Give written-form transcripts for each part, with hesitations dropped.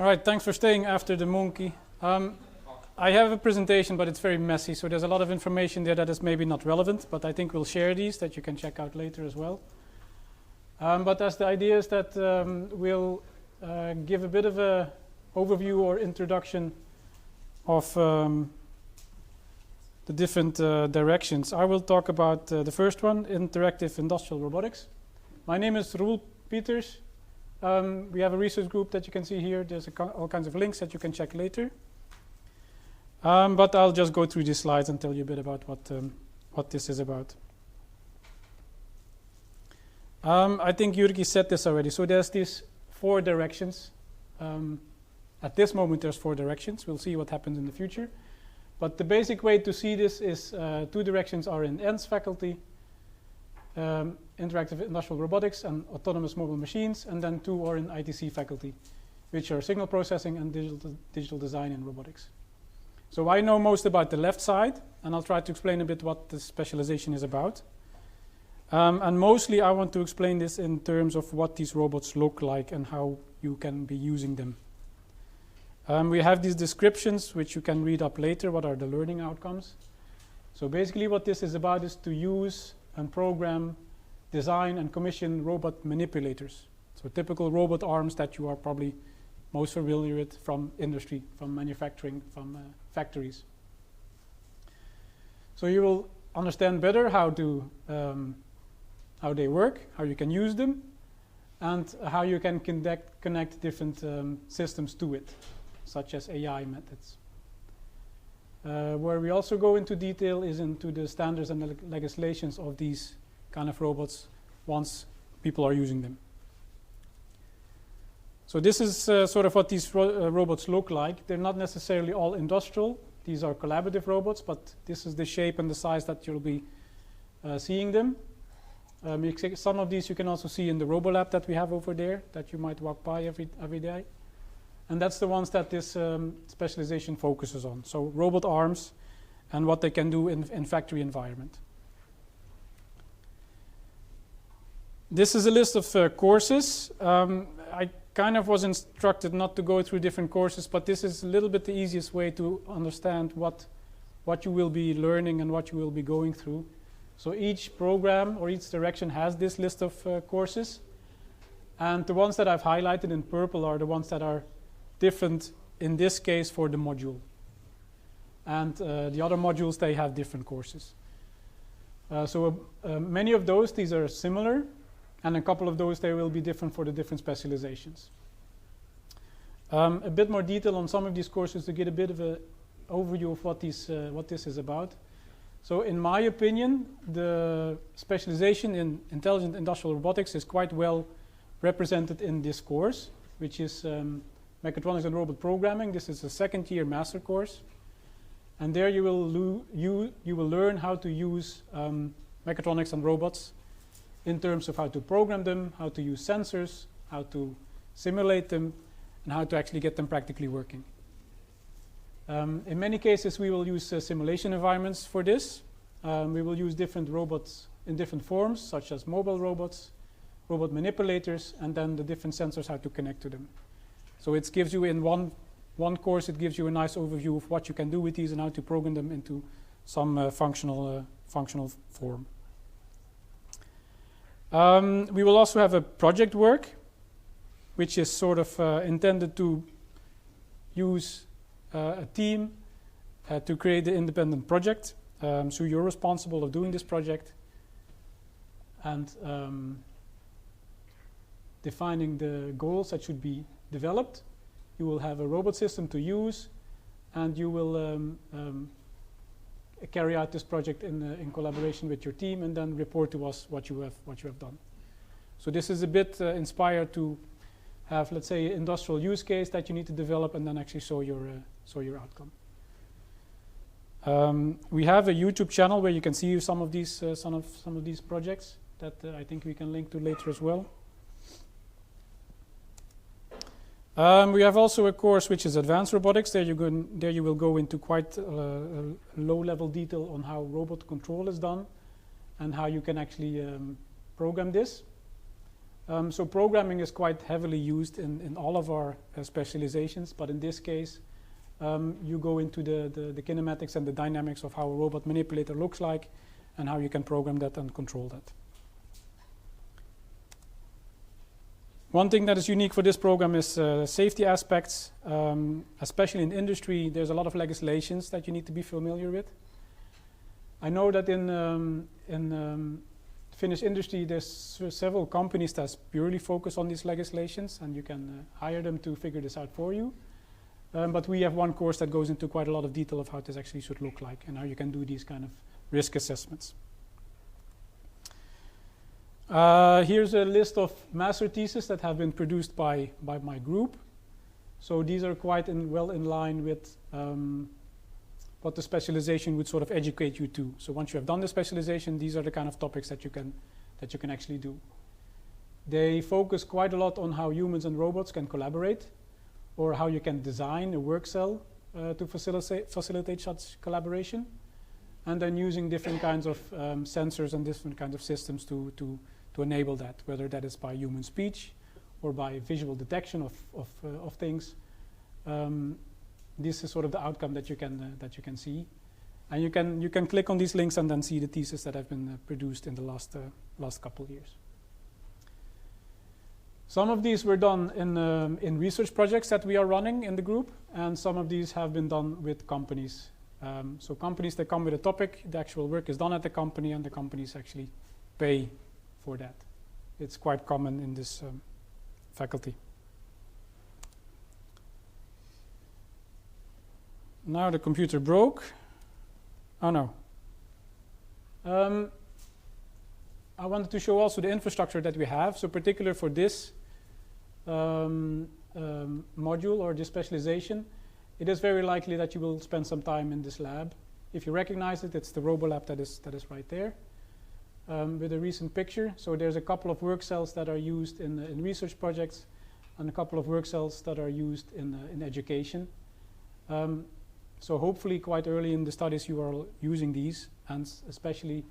All right, thanks for staying after the monkey. I have a presentation, but it's very messy, so there's a lot of information there that is maybe not relevant, but I think we'll share these that you can check out later as well. But as the idea is that we'll give a bit of a overview or introduction of the different directions. I will talk about the first one, interactive industrial robotics. My name is Roel Pieters. We have a research group that you can see here. There's all kinds of links that you can check later. But I'll just go through these slides and tell you a bit about what this is about. I think Jyrki said this already. So there's these 4 directions. At this moment, there's 4 directions. We'll see what happens in the future. But the basic way to see this is 2 directions are in ENS faculty, interactive industrial robotics and autonomous mobile machines, and then 2 are in ITC faculty, which are signal processing and digital design in robotics. So I know most about the left side, and I'll try to explain a bit what the specialization is about. And mostly I want to explain this in terms of what these robots look like and how you can be using them. We have these descriptions, which you can read up later, what are the learning outcomes. So basically what this is about is to use and program, design and commission robot manipulators. So typical robot arms that you are probably most familiar with from industry, from manufacturing, from factories. So you will understand better how they work, how you can use them, and how you can connect different systems to it, such as AI methods. Where we also go into detail is into the standards and the legislations of these kind of robots once people are using them. So this is sort of what these robots look like. They're not necessarily all industrial. These are collaborative robots, but this is the shape and the size that you'll be seeing them. Some of these you can also see in the RoboLab that we have over there that you might walk by every day. And that's the ones that this specialization focuses on. So robot arms and what they can do in factory environment. This is a list of courses. I kind of was instructed not to go through different courses, but this is a little bit the easiest way to understand what you will be learning and what you will be going through. So each program or each direction has this list of courses. And the ones that I've highlighted in purple are the ones that are different, in this case, for the module. And the other modules, they have different courses. So many of those, these are similar. And a couple of those, they will be different for the different specializations. A bit more detail on some of these courses to get a bit of an overview of what this is about. So in my opinion, the specialization in intelligent industrial robotics is quite well represented in this course, which is Mechatronics and Robot Programming. This is a 2nd-year master course. And there you will learn how to use mechatronics and robots in terms of how to program them, how to use sensors, how to simulate them, and how to actually get them practically working. In many cases, we will use simulation environments for this. We will use different robots in different forms, such as mobile robots, robot manipulators, and then the different sensors, how to connect to them. So it gives you in one course, it gives you a nice overview of what you can do with these and how to program them into some functional form. We will also have a project work, which is sort of intended to use a team to create the independent project. So you're responsible of doing this project and defining the goals that should be developed. You will have a robot system to use, and you will carry out this project in collaboration with your team, and then report to us what you have done. So this is a bit inspired to have, let's say, industrial use case that you need to develop, and then actually show your outcome. We have a YouTube channel where you can see some of these projects that I think we can link to later as well. We have also a course which is advanced robotics. There you will go into quite low-level detail on how robot control is done and how you can actually program this. So programming is quite heavily used in all of our specializations, but in this case, you go into the kinematics and the dynamics of how a robot manipulator looks like and how you can program that and control that. One thing that is unique for this program is safety aspects, especially in industry. There's a lot of legislations that you need to be familiar with. I know that in Finnish industry, there's several companies that purely focus on these legislations, and you can hire them to figure this out for you. But we have one course that goes into quite a lot of detail of how this actually should look like and how you can do these kind of risk assessments. Here's a list of master theses that have been produced by my group. So these are quite well in line with what the specialization would sort of educate you to. So once you have done the specialization, these are the kind of topics that you can actually do. They focus quite a lot on how humans and robots can collaborate, or how you can design a work cell to facilitate such collaboration, and then using different kinds of sensors and different kinds of systems to enable that, whether that is by human speech or by visual detection of things. This is sort of the outcome that you can see, and you can click on these links and then see the thesis that have been produced in the last couple of years. Some of these were done in research projects that we are running in the group, and some of these have been done with companies. So companies that come with a topic, the actual work is done at the company, and the companies actually pay for that. It's quite common in this faculty. Now the computer broke. Oh no. I wanted to show also the infrastructure that we have. So particular for this module or this specialization, it is very likely that you will spend some time in this lab. If you recognize it, it's the RoboLab that is right there with a recent picture. So there's a couple of work cells that are used in research projects and a couple of work cells that are used in education. So hopefully quite early in the studies you are using these, and especially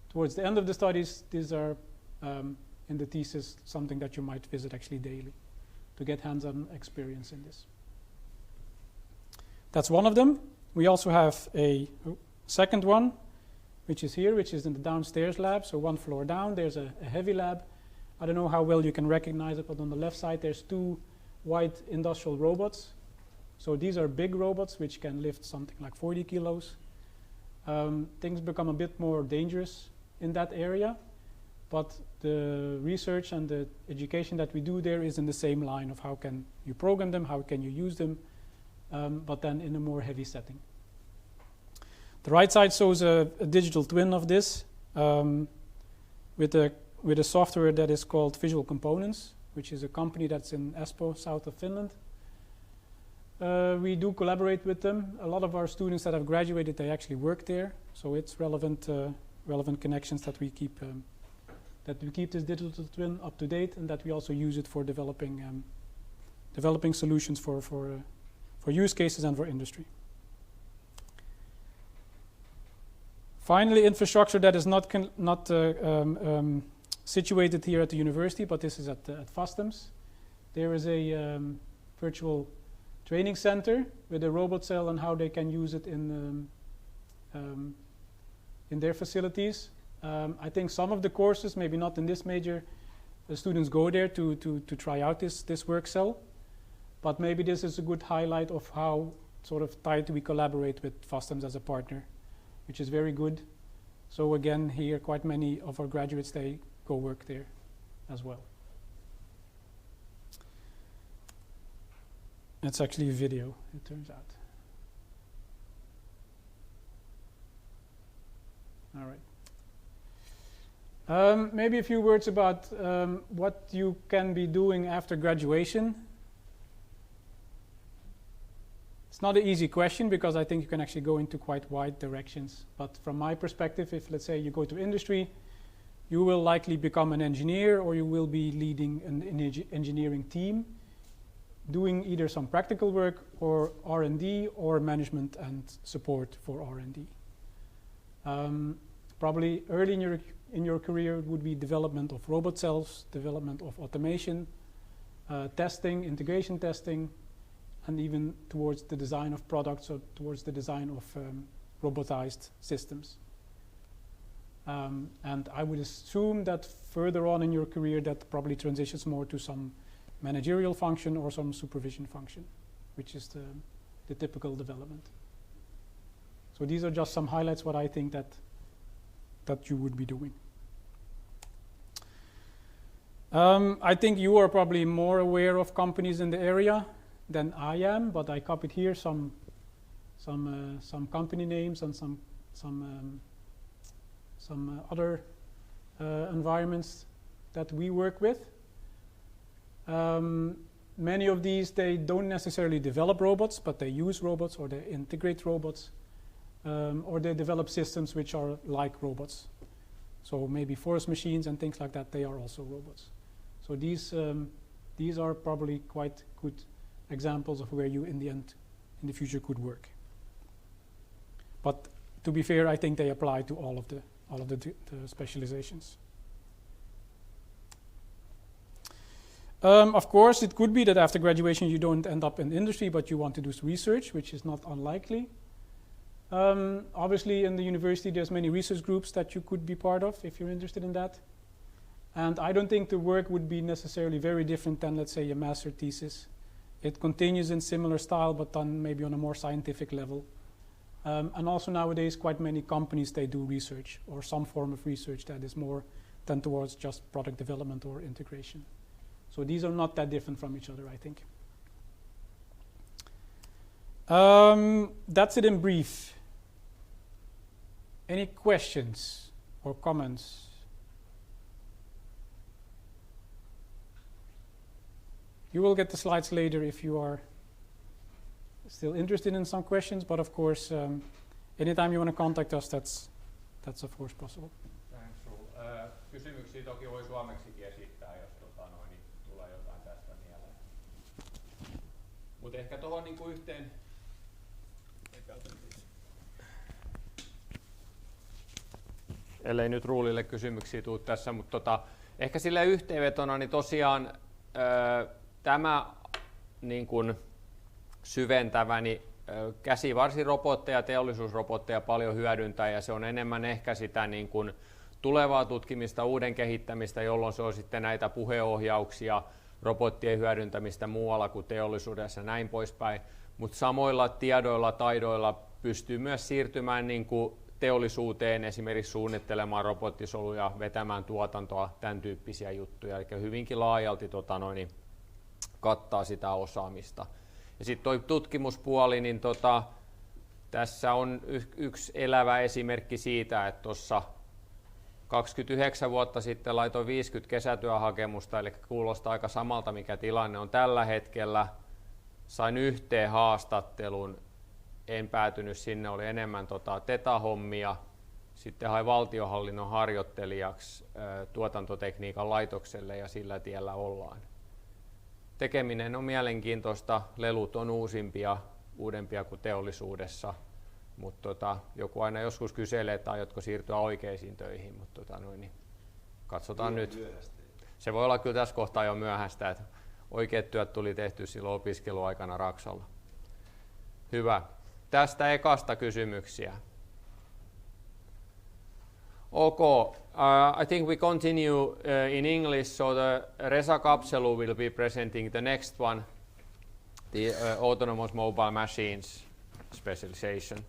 towards the end of the studies, these are in the thesis something that you might visit actually daily to get hands-on experience in this. That's one of them. We also have a second one, which is here, which is in the downstairs lab. So one floor down, there's a heavy lab. I don't know how well you can recognize it, but on the left side, there's two white industrial robots. So these are big robots, which can lift something like 40 kilos. Things become a bit more dangerous in that area, but the research and the education that we do there is in the same line of how can you program them, how can you use them, but then in a more heavy setting. The right side shows a digital twin of this with a software that is called Visual Components, which is a company that's in Espoo, south of Finland. We do collaborate with them. A lot of our students that have graduated, they actually work there, so it's relevant connections that we keep this digital twin up to date, and that we also use it for developing solutions for use cases and for industry. Finally, infrastructure that is not situated here at the university, but this is at FASTEMS. There is a virtual training center with a robot cell and how they can use it in their facilities. I think some of the courses, maybe not in this major, the students go there to try out this work cell. But maybe this is a good highlight of how sort of tight we collaborate with FASTEMS as a partner, which is very good. So again, here quite many of our graduates, they go work there as well. It's actually a video, it turns out. All right. Maybe a few words about what you can be doing after graduation. It's not an easy question because I think you can actually go into quite wide directions. But from my perspective, if let's say you go to industry, you will likely become an engineer, or you will be leading an engineering team, doing either some practical work or R&D or management and support for R&D. probably early in your career it would be development of robot cells, development of automation, testing, integration testing, and even towards the design of products or towards the design of robotized systems. And I would assume that further on in your career that probably transitions more to some managerial function or some supervision function, which is the typical development. So these are just some highlights what I think that you would be doing. I think you are probably more aware of companies in the area than I am, but I copied here some company names and some other environments that we work with. Many of these, they don't necessarily develop robots, but they use robots or they integrate robots, or they develop systems which are like robots. So maybe forest machines and things like that, they are also robots. So these are probably quite good examples of where you in the future could work. But to be fair, I think they apply to all of the specializations. Of course, it could be that after graduation you don't end up in industry, but you want to do research, which is not unlikely. Obviously, in the university, there's many research groups that you could be part of if you're interested in that. And I don't think the work would be necessarily very different than, let's say, a master thesis. It continues in similar style, but done maybe on a more scientific level. And also nowadays, quite many companies, they do research or some form of research that is more than towards just product development or integration. So these are not that different from each other, I think. That's it in brief. Any questions or comments? You will get the slides later if you are still interested in some questions, but of course, anytime you want to contact us, that's of course possible. Thanks, kysymyksiä toki voi suomeksikin esittää, jos niin tulee jotain tästä mieleen. Mutta ehkä tuohon niinku yhteen. Ellei nyt Ruulille kysymyksiä tule tässä, mutta ehkä sille yhteenvetona, niin tosiaan tämä niin kuin syventäväni käsivarsirobotteja, teollisuusrobotteja paljon hyödyntää, ja se on enemmän ehkä sitä niin kuin tulevaa tutkimista, uuden kehittämistä, jolloin se on sitten näitä puheohjauksia, robottien hyödyntämistä muualla kuin teollisuudessa ja näin poispäin. Mutta samoilla tiedoilla, taidoilla pystyy myös siirtymään niin kuin teollisuuteen, esimerkiksi suunnittelemaan robottisoluja, vetämään tuotantoa, tämän tyyppisiä juttuja, eli hyvinkin laajalti kattaa sitä osaamista. Ja sitten tuo tutkimuspuoli, niin tässä on yksi elävä esimerkki siitä, että tuossa 29 vuotta sitten laitoin 50 kesätyöhakemusta, eli kuulostaa aika samalta, mikä tilanne on tällä hetkellä. Sain yhteen haastattelun, en päätynyt sinne, oli enemmän TETA-hommia. Sitten hain valtionhallinnon harjoittelijaksi tuotantotekniikan laitokselle ja sillä tiellä ollaan. Tekeminen on mielenkiintoista, lelut on uudempia kuin teollisuudessa, mutta joku aina joskus kyselee, että aiotko siirtyä oikeisiin töihin, mutta niin katsotaan nyt. Myöhäistä. Se voi olla kyllä tässä kohtaa jo myöhäistä, että oikeat työt tuli tehty silloin opiskeluaikana Raksalla. Hyvä. Tästä ekasta kysymyksiä. Okay, I think we continue in English, so the Reza Kapselu will be presenting the next one, the autonomous mobile machines specialization.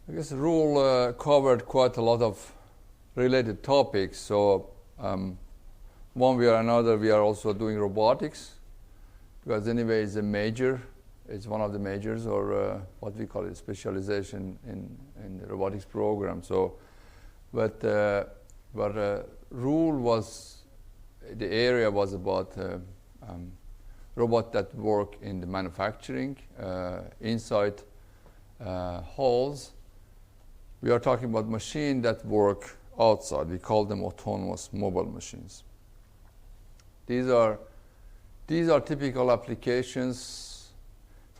I guess Roel covered quite a lot of related topics, so one way or another we are also doing robotics, because anyway it's one of the majors, or what we call it, specialization in the robotics program. So, but Roel the area was about robots that work in the manufacturing, inside halls. We are talking about machines that work outside. We call them autonomous mobile machines. These are typical applications.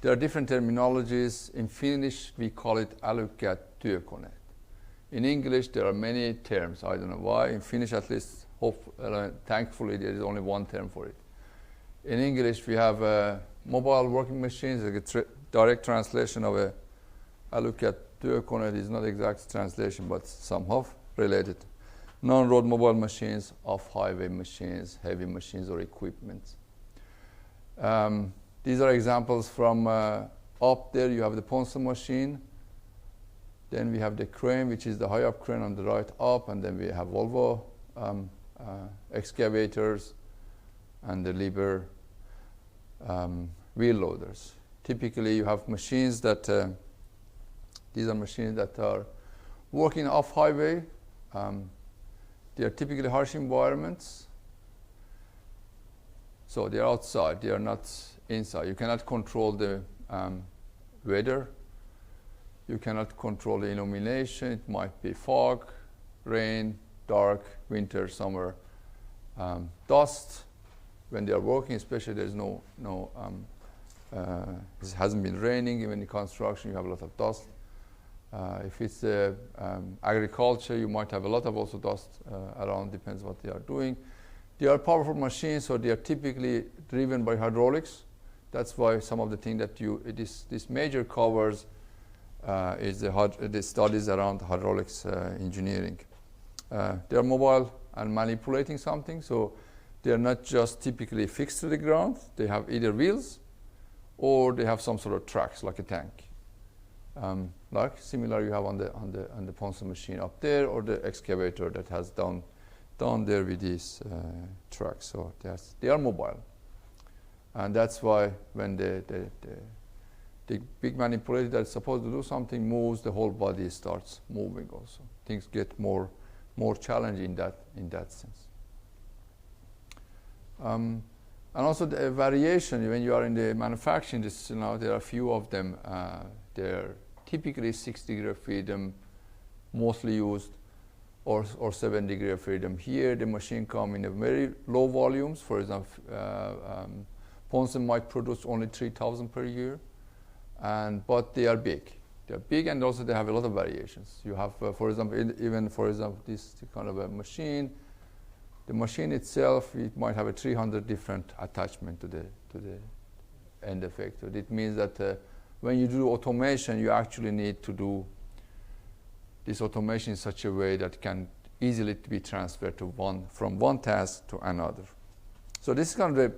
There are different terminologies. In Finnish, we call it älykkäät työkoneet. In English, there are many terms. I don't know why. In Finnish, at least, thankfully, there is only one term for it. In English, we have mobile working machines, like a direct translation of a. I look at työkone, it's not exact translation, but somehow related. Non-road mobile machines, off-highway machines, heavy machines or equipment. These are examples from up there. You have the Ponsse machine. Then we have the crane, which is the high-up crane on the right up, and then we have Volvo excavators and the Liebherr wheel loaders. Typically, you have machines that these are machines that are working off-highway. They are typically harsh environments. So they are outside, they are not inside. You cannot control the weather. You cannot control the illumination. It might be fog, rain, dark, winter, summer, dust. When they are working, especially there's it hasn't been raining. Even in construction, you have a lot of dust. If it's agriculture, you might have a lot of also dust around, depends what they are doing. They are powerful machines, so they are typically driven by hydraulics. That's why some of the things that this major covers is the studies around hydraulics engineering. They are mobile and manipulating something, so they are not just typically fixed to the ground. They have either wheels or they have some sort of tracks, like a tank. Like similar you have on the Ponsse machine up there, or the excavator that has down there with these tracks. So they are mobile, and that's why when the big manipulator that's supposed to do something moves, the whole body starts moving. Also, things get more challenging in that sense. And also the variation when you are in the manufacturing. There are a few of them. They're typically 6 degrees of freedom, mostly used, or 7 degrees of freedom. Here, the machine come in a very low volumes. For example, Ponsse might produce only 3,000 per year, but they are big. They are big, and also they have a lot of variations. You have, for example, this kind of a machine. The machine itself, it might have 300 different attachments to the end effector. It means that when you do automation, you actually need to do this automation in such a way that can easily be transferred from one task to another. So this is kind of the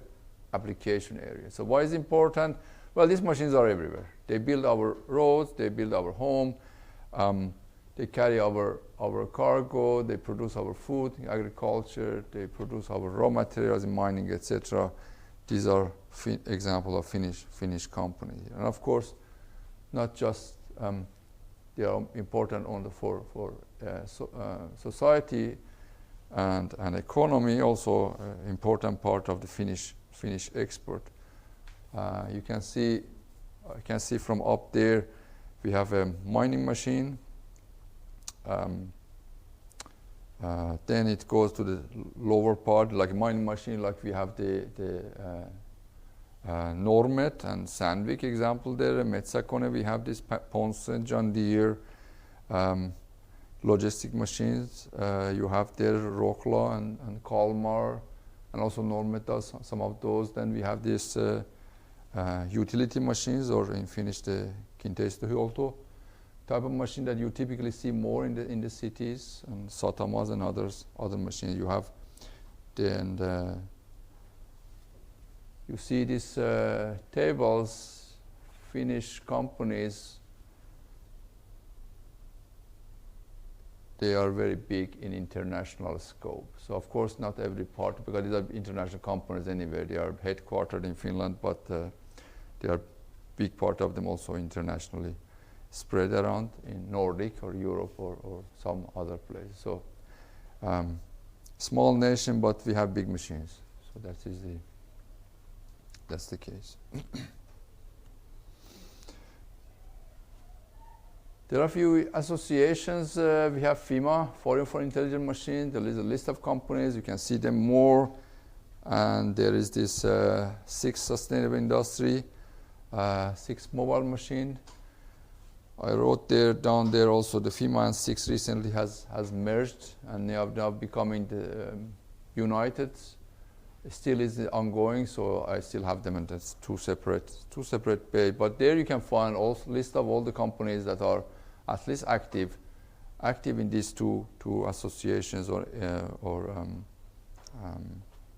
application area. So why is it important? Well, these machines are everywhere. They build our roads, they build our home, they carry our cargo, they produce our food in agriculture, they produce our raw materials in mining, etc. These are examples of Finnish companies. And of course, not just they are important only for society and economy, also important part of the Finnish export. You can see from up there, we have a mining machine. Then it goes to the lower part, like a mining machine, like we have the Normet and Sandvik example there. Metsäkone, we have this Ponsse, John Deere, logistic machines. You have there Rokla and Kalmar, and also Normet does some of those. Then we have this utility machines, or in Finnish the kiinteistöhuolto type of machine that you typically see more in the cities, and Satamas and other machines you have. Then you see these tables. Finnish companies, they are very big in international scope. So of course not every part, because these are international companies anywhere. They are headquartered in Finland, but they are big part of them also internationally spread around in Nordic or Europe or some other place. So small nation, but we have big machines. So that's the case. There are a few associations. We have FIMA, Forum for Intelligent Machines. There is a list of companies. You can see them more. And there is this 6 sustainable industry, 6 mobile machine. I wrote there, down there also, the FEMA and 6 recently has merged and they are now becoming the united. It still is ongoing, so I still have them, and that's two separate page. But there you can find a list of all the companies that are at least active in these two associations or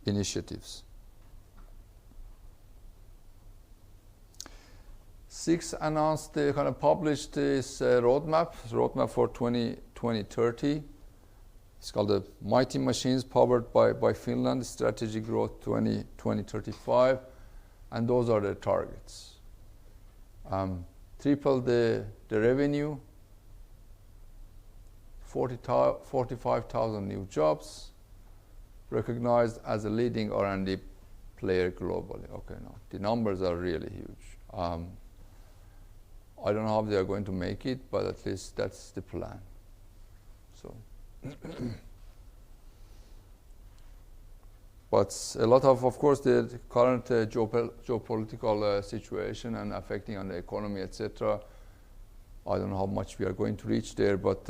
initiatives. 6 announced, they kind of published this roadmap for 2030. It's called the Mighty Machines Powered by Finland, Strategic Growth 2035, and those are the targets. Triple the revenue, 45,000 new jobs, recognized as a leading R&D player globally. Okay, now the numbers are really huge. I don't know how they are going to make it, but at least that's the plan. So, but a lot of course, the current geopolitical situation and affecting on the economy, etc. I don't know how much we are going to reach there, but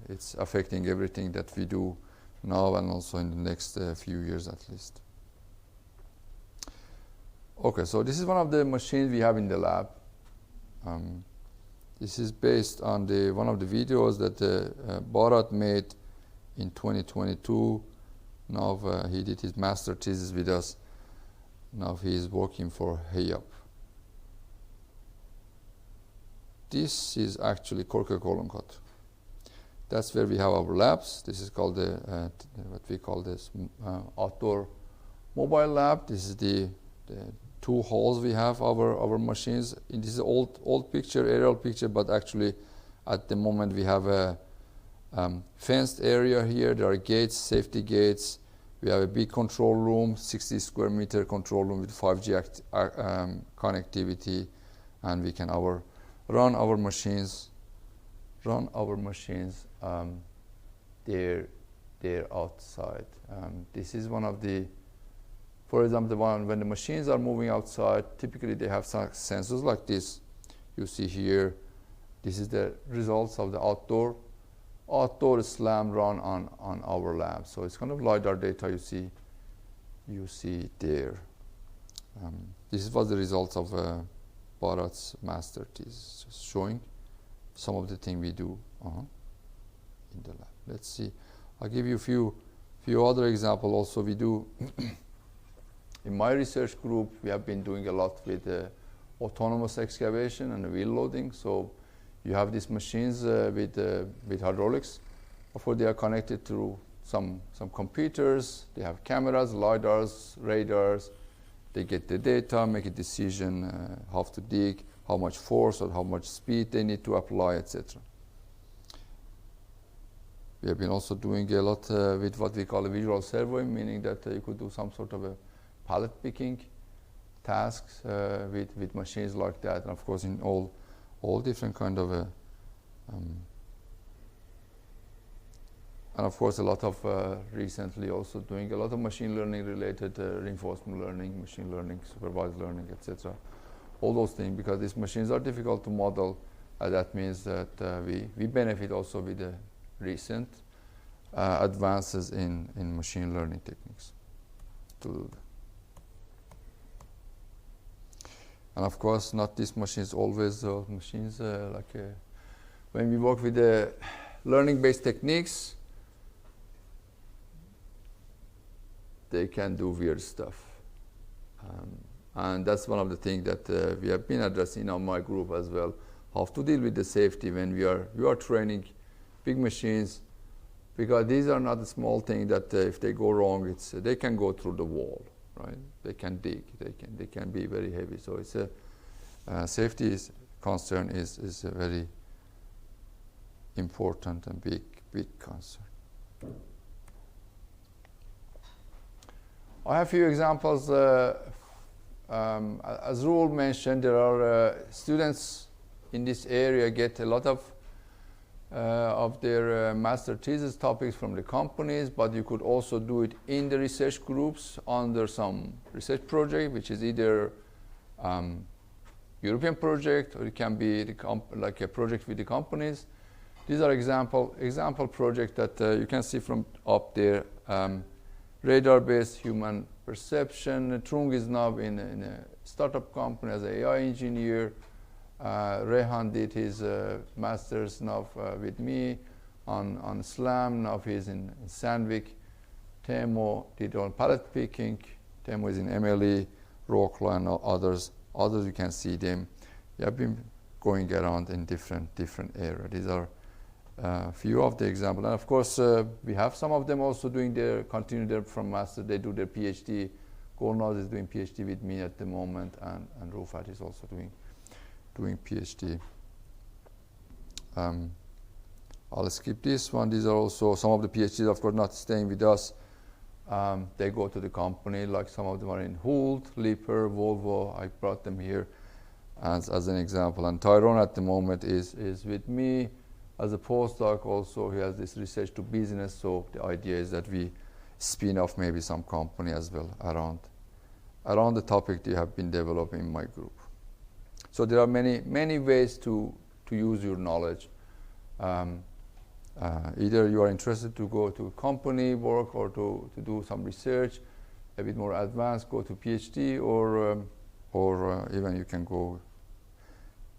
it's affecting everything that we do now and also in the next few years at least. Okay, so this is one of the machines we have in the lab. This is based on one of the videos that Bharat made in 2022. Now he did his master thesis with us. Now he is working for Hiab. This is actually Korkeakoulunkatu. That's where we have our labs. This is called what we call this outdoor mobile lab. This is the 2 halls we have our machines. In this old picture, aerial picture, but actually at the moment we have a fenced area here. There are gates, safety gates. We have a big control room, 60 square meter control room with 5G connectivity, and we can run our machines there outside. This is one of the, for example, when the machines are moving outside, typically they have some sensors like this. You see here, this is the results of the outdoor SLAM run on our lab. So it's kind of LiDAR data you see there. This was the results of Bharat's master thesis, just showing some of the things we do in the lab. Let's see. I'll give you a few other examples also we do. In my research group, we have been doing a lot with autonomous excavation and wheel loading. So you have these machines with hydraulics. Of course, they are connected to some computers. They have cameras, LiDARs, radars. They get the data, make a decision how to dig, how much force or how much speed they need to apply, etc. We have been also doing a lot with what we call a visual surveying, meaning that you could do some sort of a pallet picking tasks with machines like that, and of course in all different kind of and of course a lot of recently also doing a lot of machine learning related reinforcement learning, machine learning, supervised learning, etc. All those things, because these machines are difficult to model. That means that we benefit also with the recent advances in machine learning techniques to do that. And of course, not these machines always. Machines when we work with the learning-based techniques, they can do weird stuff, and that's one of the things that we have been addressing in my group as well. How to deal with the safety when we are training big machines, because these are not a small thing that if they go wrong, they can go through the wall. Right? They can dig. They can be very heavy. So it's a safety concern is a very important and big concern. I have a few examples. As Roel mentioned, there are students in this area get a lot of their master thesis topics from the companies, but you could also do it in the research groups under some research project, which is either European project, or it can be like a project with the companies. These are example projects that you can see from up there. Radar-based human perception. Trung is now in a startup company as an AI engineer. Rehan did his master's now with me on SLAM. Now he's in Sandvik. Teemu did on pallet picking. Teemu is in MLE, Rokla, and others. Others you can see them. They have been going around in different areas. These are a few of the examples. And of course, we have some of them also continue their from master. They do their PhD. Golnaz is doing PhD with me at the moment, and Rufat is also doing PhD. I'll skip this one. These are also some of the PhDs, of course, not staying with us. They go to the company, like some of them are in Hult, Liebherr, Volvo. I brought them here as an example. And Tyrone at the moment is with me as a postdoc also. He has this research to business, so the idea is that we spin off maybe some company as well around the topic they have been developing in my group. So there are many ways to use your knowledge. Either you are interested to go to company work or to do some research, a bit more advanced, go to PhD, or even you can go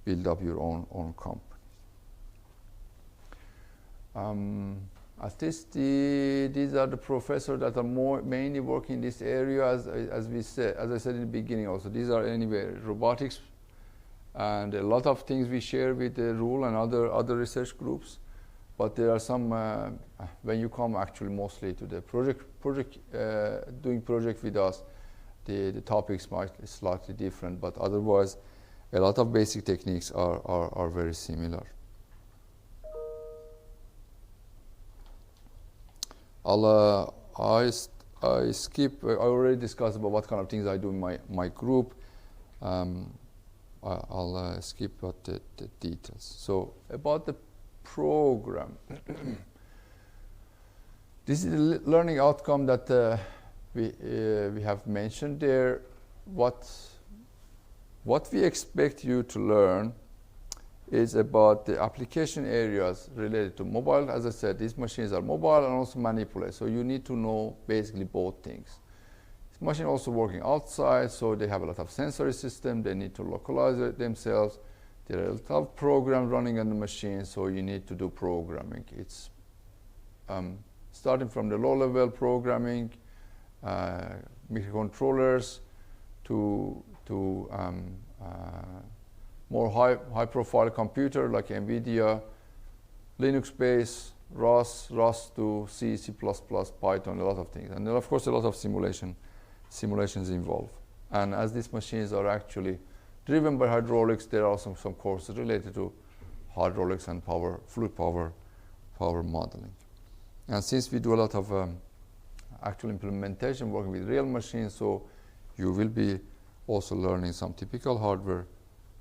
build up your own company. At least these are the professors that are mainly working in this area, as I said in the beginning. Also, these are anyway robotics, and a lot of things we share with the RUL and other research groups. But there are some when you come actually mostly to the doing project with us, the topics might be slightly different, but otherwise a lot of basic techniques are very similar. I skip. I already discussed about what kind of things I do in my group. I'll skip the details. So about the program. This is the learning outcome that we have mentioned there. What we expect you to learn is about the application areas related to mobile. As I said, these machines are mobile and also manipulated, so you need to know basically both things. This machine also working outside, so they have a lot of sensory system. They need to localize it themselves. There are a lot of programs running on the machine, so you need to do programming. It's starting from the low-level programming, microcontrollers, to more high-profile computer like NVIDIA, Linux-based, Rust to C, C++, Python, a lot of things. And then, of course, a lot of simulations involved. And as these machines are actually driven by hydraulics, there are also some courses related to hydraulics and fluid power modeling. And since we do a lot of actual implementation working with real machines, so you will be also learning some typical hardware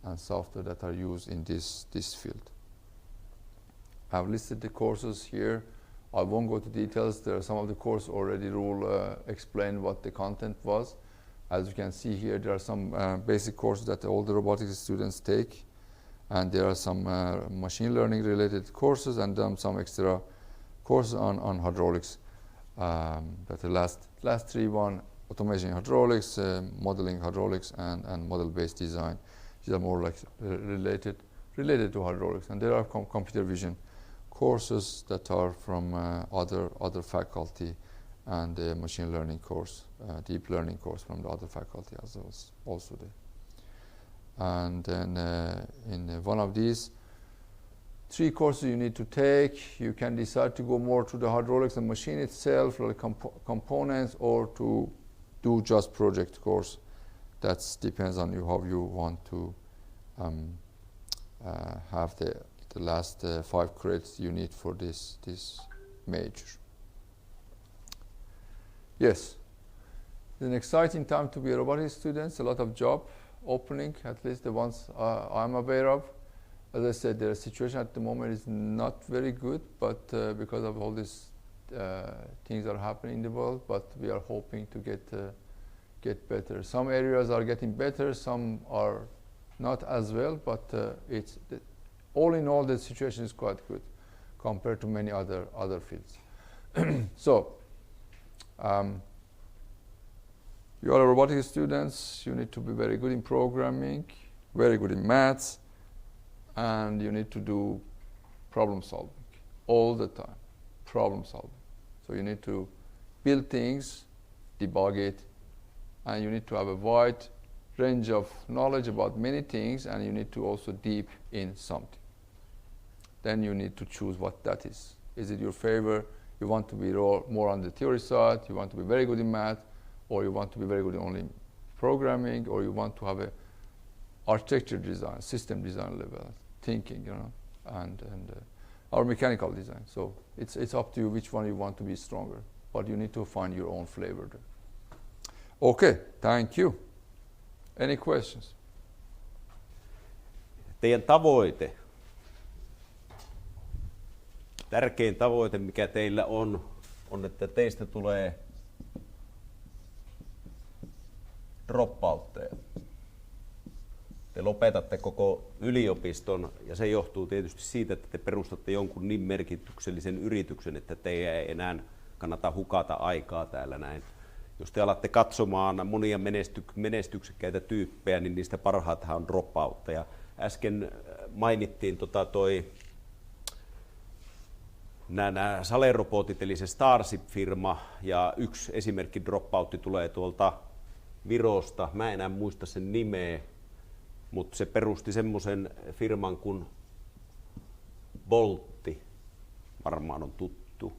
and software that are used in this field. I've listed the courses here. I won't go to details. There are some of the courses already RUL explained what the content was. As you can see here, there are some basic courses that all the robotics students take, and there are some machine learning related courses and some extra courses on hydraulics. That the last three, automation hydraulics, modeling hydraulics, and model-based design. These are more like related to hydraulics. And there are computer vision courses that are from other faculty, and the machine learning course, deep learning course from the other faculty as also there. And then in one of these 3 courses you need to take, you can decide to go more to the hydraulics and machine itself, like components, or to do just project course. That depends on you how you want to have the last 5 credits you need for this major. Yes, it's an exciting time to be a robotics student. A lot of job opening, at least the ones I'm aware of. As I said, the situation at the moment is not very good, but because of all these things that are happening in the world, but we are hoping to get better. Some areas are getting better, some are not as well, but all in all, the situation is quite good compared to many other fields. So, you are robotics students, you need to be very good in programming, very good in maths, and you need to do problem solving all the time, problem solving. So you need to build things, debug it, and you need to have a wide range of knowledge about many things, and you need to also deep in something. Then you need to choose what that is. Is it your favor? You want to be more on the theory side, you want to be very good in math, or you want to be very good only in programming, or you want to have a architecture design, system design level thinking, you know, and or mechanical design. So it's up to you which one you want to be stronger, but you need to find your own flavor there. Okay, thank you. Any questions? Teidän tavoite, tärkein tavoite, mikä teillä on, että teistä tulee dropoutteja. Te lopetatte koko yliopiston, ja se johtuu tietysti siitä, että te perustatte jonkun niin merkityksellisen yrityksen, että teidän ei enää kannata hukata aikaa täällä näin. Jos te alatte katsomaan monia menestyksekkäitä tyyppejä, niin niistä parhaathan on dropoutteja. Äsken mainittiin nämä Sale-robotit, eli se Starship-firma, ja yksi esimerkki dropoutti tulee tuolta Virosta. Mä en enää muista sen nimeä, mutta se perusti semmoisen firman kuin Boltti. Varmaan on tuttu.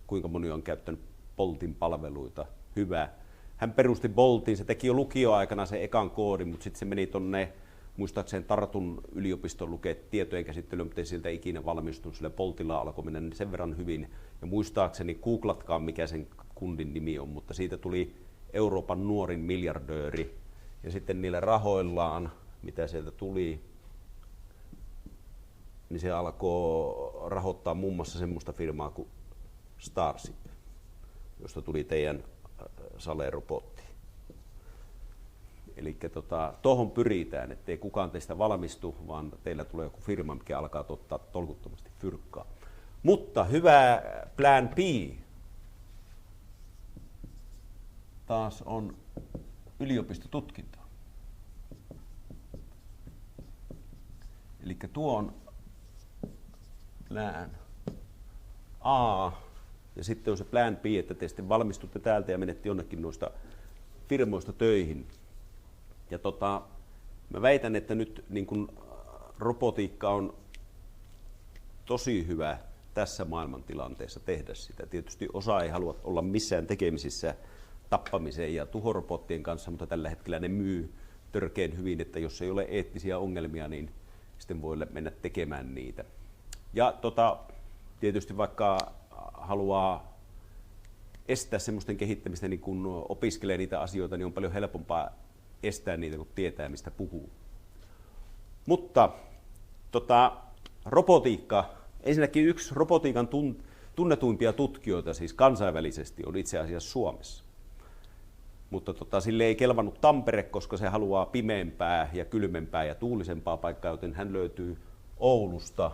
Kuinka moni on käyttänyt Boltin palveluita? Hyvä. Hän perusti Boltin, se teki jo lukioaikana sen ekan koodin, mutta sitten se meni tonne, muistaakseni Tartun yliopiston lukea tietojen käsittelyyn, mutta ei siltä ikinä valmistunut. Sillä Boltilla alkoi mennä sen verran hyvin. Ja muistaakseni, googlatkaa mikä sen kundin nimi on, mutta siitä tuli Euroopan nuorin miljardööri. Ja sitten niillä rahoillaan, mitä sieltä tuli, niin se alkoi rahoittaa muun muassa semmoista firmaa kuin Starship, josta tuli teidän Sale-robotti. Eli tuohon pyritään, ettei kukaan teistä valmistu, vaan teillä tulee joku firma, mikä alkaa ottaa tolkuttomasti fyrkkaa. Mutta hyvä plan B taas on yliopistotutkinto. Eli tuo on plan A, ja sitten on se plan B, että te sitten valmistutte täältä ja menette jonnekin noista firmoista töihin. Ja mä väitän, että nyt niin kun robotiikka on tosi hyvä tässä maailmantilanteessa tehdä sitä. Tietysti osa ei halua olla missään tekemisissä tappamiseen ja tuhorobottien kanssa, mutta tällä hetkellä ne myy törkeän hyvin, että jos ei ole eettisiä ongelmia, niin sitten voi mennä tekemään niitä. Ja tietysti vaikka haluaa estää semmoisten kehittämistä, niin kun opiskelee niitä asioita, niin on paljon helpompaa estää niitä, kun tietää, mistä puhuu. Mutta robotiikka, ensinnäkin yksi robotiikan tunnetuimpia tutkijoita siis kansainvälisesti on itse asiassa Suomessa. Mutta sille ei kelvannut Tampere, koska se haluaa pimeämpää ja kylmempää ja tuulisempaa paikkaa, joten hän löytyy Oulusta.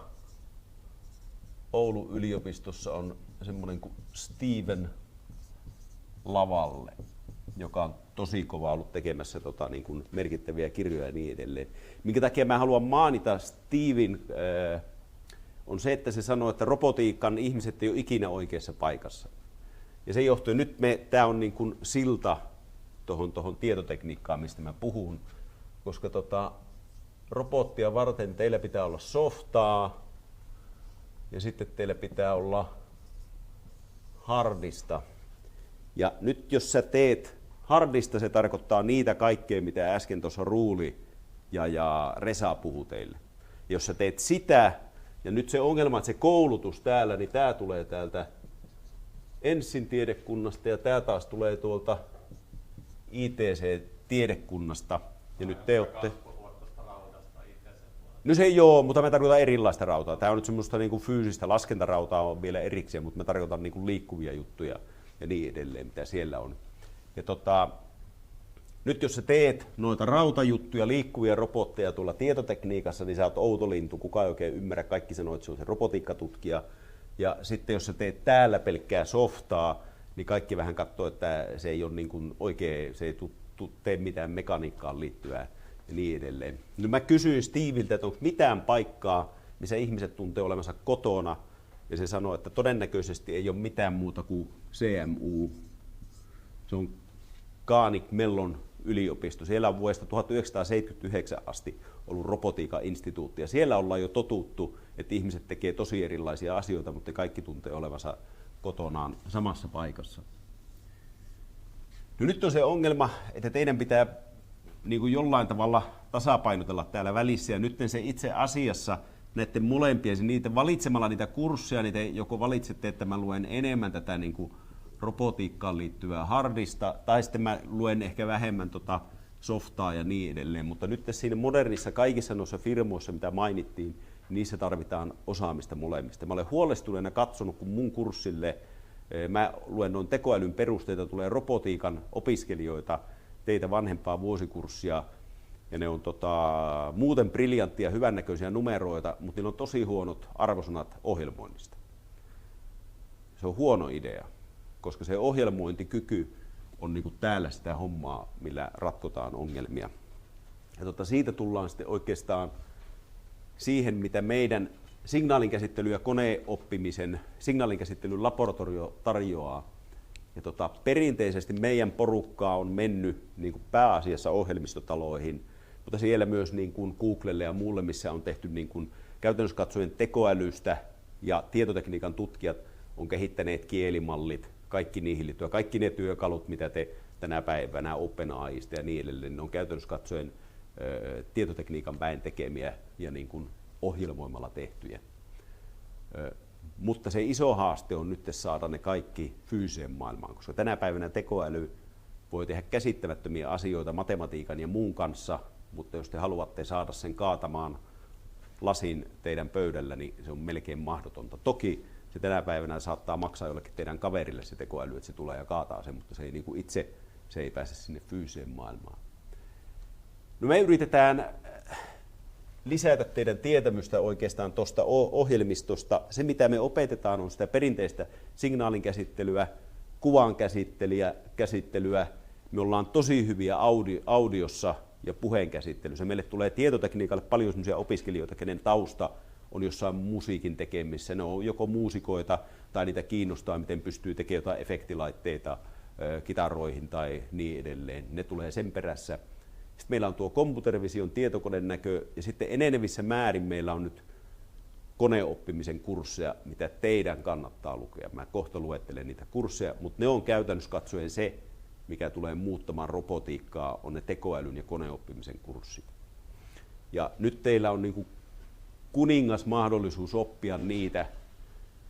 Oulun yliopistossa on semmoinen kuin Steven Lavalle, joka on tosi kova ollut tekemässä niin kuin merkittäviä kirjoja ja niin edelleen. Minkä takia mä haluan mainita Steven, on se, että se sanoo, että robotiikan ihmiset ei ole ikinä oikeassa paikassa. Ja se johtuu, nyt tämä on niin kuin silta tuohon tietotekniikkaan, mistä mä puhun, koska robottia varten teillä pitää olla softaa ja sitten teillä pitää olla hardista. Ja nyt jos sä teet hardista, se tarkoittaa niitä kaikkea, mitä äsken tuossa Ruuli ja Resa puhui teille. Ja jos sä teet sitä, ja nyt se ongelma, että se koulutus täällä, niin tää tulee täältä Ensin tiedekunnasta ja tää taas tulee tuolta ITC-tiedekunnasta. Ja nyt te olette... No se joo, mutta mä tarkoitan erilaista rautaa. Tää on nyt semmoista niin kuin fyysistä laskentarautaa on vielä erikseen, mutta mä tarkoitan niin kuin liikkuvia juttuja ja niin edelleen, mitä siellä on. Ja Nyt jos sä teet noita rautajuttuja, liikkuvia robotteja tuolla tietotekniikassa, niin sä oot outo lintu, kukaan ei oikein ymmärrä, kaikki sanoo, että se on se robotiikkatutkija. Ja sitten jos sä teet täällä pelkkää softaa, niin kaikki vähän katsoo, että se ei ole niin kuin oikein, se ei tee mitään mekaniikkaan liittyvää ja niin edelleen. Nyt mä kysyin Steveltä, että onko mitään paikkaa, missä ihmiset tuntee olevansa kotona, ja se sanoi, että todennäköisesti ei ole mitään muuta kuin CMU. Se on Carnegie Mellon yliopisto. Siellä on vuodesta 1979 asti ollut robotiikan instituutti, ja siellä ollaan jo totuttu, että ihmiset tekee tosi erilaisia asioita, mutta kaikki tuntee olevansa kotonaan samassa paikassa. No nyt on se ongelma, että teidän pitää niin kuin jollain tavalla tasapainotella täällä välissä, ja nyt se itse asiassa näiden molempien, niitä valitsemalla niitä kursseja, niin te joko valitsette, että mä luen enemmän tätä niin kuin robotiikkaan liittyvää hardista, tai sitten mä luen ehkä vähemmän softaa ja niin edelleen, mutta nyt siinä modernissa kaikissa noissa firmoissa, mitä mainittiin, niissä tarvitaan osaamista molemmista. Mä olen huolestuneena katsonut, kun mun kurssille, mä luen noin tekoälyn perusteita, tulee robotiikan opiskelijoita, teitä vanhempaa vuosikurssia, ja ne on muuten briljanttia, hyvännäköisiä numeroita, mutta niillä on tosi huonot arvosanat ohjelmoinnista. Se on huono idea, koska se ohjelmointikyky on niin kuin täällä sitä hommaa, millä ratkotaan ongelmia. Ja siitä tullaan sitten oikeastaan siihen, mitä meidän signaalinkäsittely- ja koneoppimisen signaalinkäsittelyn laboratorio tarjoaa. Ja perinteisesti meidän porukkaa on mennyt niin kuin pääasiassa ohjelmistotaloihin, mutta siellä myös niin kuin Googlelle ja muulle, missä on tehty niin kuin käytännössä katsoen tekoälystä, ja tietotekniikan tutkijat on kehittäneet kielimallit, kaikki niihin liittyvät, kaikki ne työkalut, mitä te tänä päivänä OpenAIsta ja niin edelleen, ne on käytännössä katsoen tietotekniikan väen tekemiä ja niin kuin ohjelmoimalla tehtyjä. Mutta se iso haaste on nyt saada ne kaikki fyysiseen maailmaan, koska tänä päivänä tekoäly voi tehdä käsittämättömiä asioita matematiikan ja muun kanssa, mutta jos te haluatte saada sen kaatamaan lasin teidän pöydällä, niin se on melkein mahdotonta. Toki se tänä päivänä saattaa maksaa jollekin teidän kaverille se tekoäly, että se tulee ja kaataa sen, mutta se ei niin kuin itse se ei pääse sinne fyysiseen maailmaan. No me yritetään lisätä teidän tietämystä oikeastaan tuosta ohjelmistosta. Se, mitä me opetetaan, on sitä perinteistä signaalinkäsittelyä, kuvan käsittelyä. Me ollaan tosi hyviä audiossa ja puheen käsittelyssä. Meille tulee tietotekniikalle paljon sellaisia opiskelijoita, kenen tausta on jossain musiikin tekemissä. Ne on joko muusikoita tai niitä kiinnostaa, miten pystyy tekemään jotain efektilaitteita kitaroihin tai niin edelleen. Ne tulee sen perässä. Sitten meillä on tuo computer-vision tietokoneen näkö, ja sitten enenevissä määrin meillä on nyt koneoppimisen kursseja, mitä teidän kannattaa lukea. Mä kohta luettelen niitä kursseja, mutta ne on käytännössä katsoen se, mikä tulee muuttamaan robotiikkaa, on ne tekoälyn ja koneoppimisen kurssit. Ja nyt teillä on niin kuin kuningas mahdollisuus oppia niitä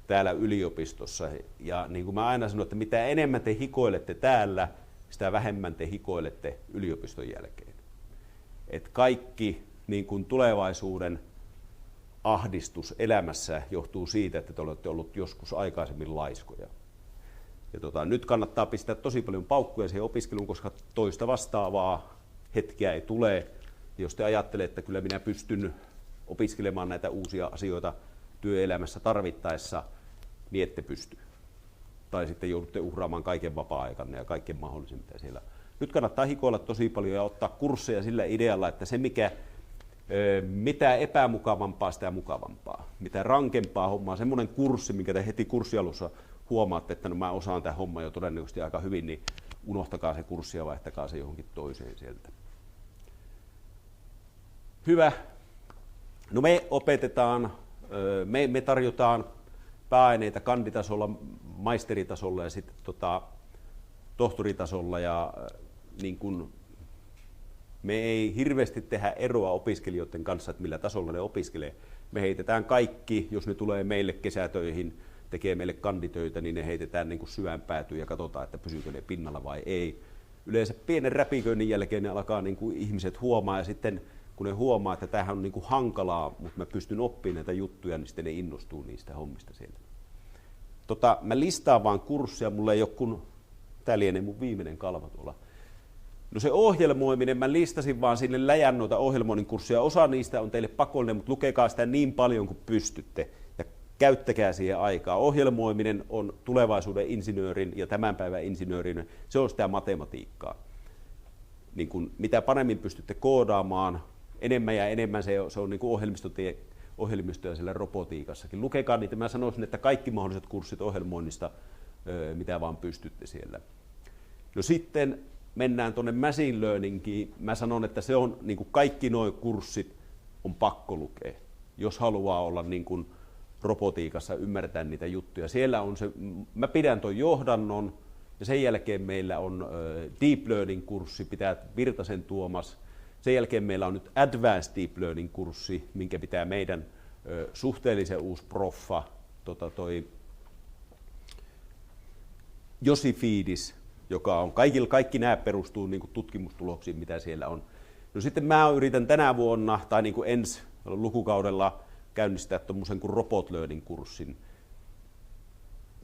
täällä yliopistossa. Ja niin kuin mä aina sanon, että mitä enemmän te hikoilette täällä, sitä vähemmän te hikoilette yliopiston jälkeen. Et kaikki niin kuin tulevaisuuden ahdistus elämässä johtuu siitä, että te olette olleet joskus aikaisemmin laiskoja. Ja nyt kannattaa pistää tosi paljon paukkuja siihen opiskeluun, koska toista vastaavaa hetkeä ei tule. Ja jos te ajattelette, että kyllä minä pystyn opiskelemaan näitä uusia asioita työelämässä tarvittaessa, niin ette pysty. Tai sitten joudutte uhraamaan kaiken vapaa-aikanne ja kaiken mahdollisen, mitä siellä. Nyt kannattaa hikoilla tosi paljon ja ottaa kursseja sillä idealla, että se mitä epämukavampaa, sitä mukavampaa. Mitä rankempaa hommaa, semmoinen kurssi, minkä te heti kurssialussa huomaatte, että no mä osaan tämän homman jo todennäköisesti aika hyvin, niin unohtakaa se kurssi ja vaihtakaa se johonkin toiseen sieltä. Hyvä. No me opetetaan, me tarjotaan pääaineita kanditasolla, maisteritasolla ja sitten tohtoritasolla, ja niin kun me ei hirveästi tehdä eroa opiskelijoiden kanssa, että millä tasolla ne opiskelee. Me heitetään kaikki, jos ne tulee meille kesätöihin, tekee meille kanditöitä, niin ne heitetään niin kuin syvään päätyyn ja katsotaan, että pysyykö ne pinnalla vai ei. Yleensä pienen räpiköinnin jälkeen ne alkaa niin kuin ihmiset huomaa, ja sitten kun ne huomaa, että tämähän on niin kuin hankalaa, mutta mä pystyn oppimaan näitä juttuja, niin sitten ne innostuu niistä hommista sieltä. Mä listaan vaan kursseja, mulla ei ole kun, tää lienee mun viimeinen kalvo tuolla. No se ohjelmoiminen, mä listasin vaan sinne läjän noita ohjelmoinnin kursseja. Osa niistä on teille pakollinen, mutta lukekaa sitä niin paljon kuin pystytte ja käyttäkää siihen aikaa. Ohjelmoiminen on tulevaisuuden insinöörin ja tämän päivän insinöörin, se on sitä matematiikkaa. Niin kun, mitä paremmin pystytte koodaamaan, enemmän ja enemmän se on niin kuin ohjelmistoja siellä robotiikassakin. Lukekaa niitä, mä sanoisin, että kaikki mahdolliset kurssit ohjelmoinnista, mitä vaan pystytte siellä. No sitten mennään tuonne machine learningiin. Mä sanon, että se on niin kuin kaikki nuo kurssit on pakko lukea, jos haluaa olla niin kuin robotiikassa, ymmärtää niitä juttuja. Siellä on se, mä pidän tuon johdannon ja sen jälkeen meillä on deep learning-kurssi, pitää Virtasen Tuomas. Sen jälkeen meillä on nyt advanced deep learning-kurssi, minkä pitää meidän suhteellisen uusi proffa, Josi Fiidis, joka on kaikki nämä perustuu niin kuin tutkimustuloksiin, mitä siellä on. No sitten mä yritän tänä vuonna tai niin kuin ensi lukukaudella käynnistää tuommoisen kuin robot learning-kurssin.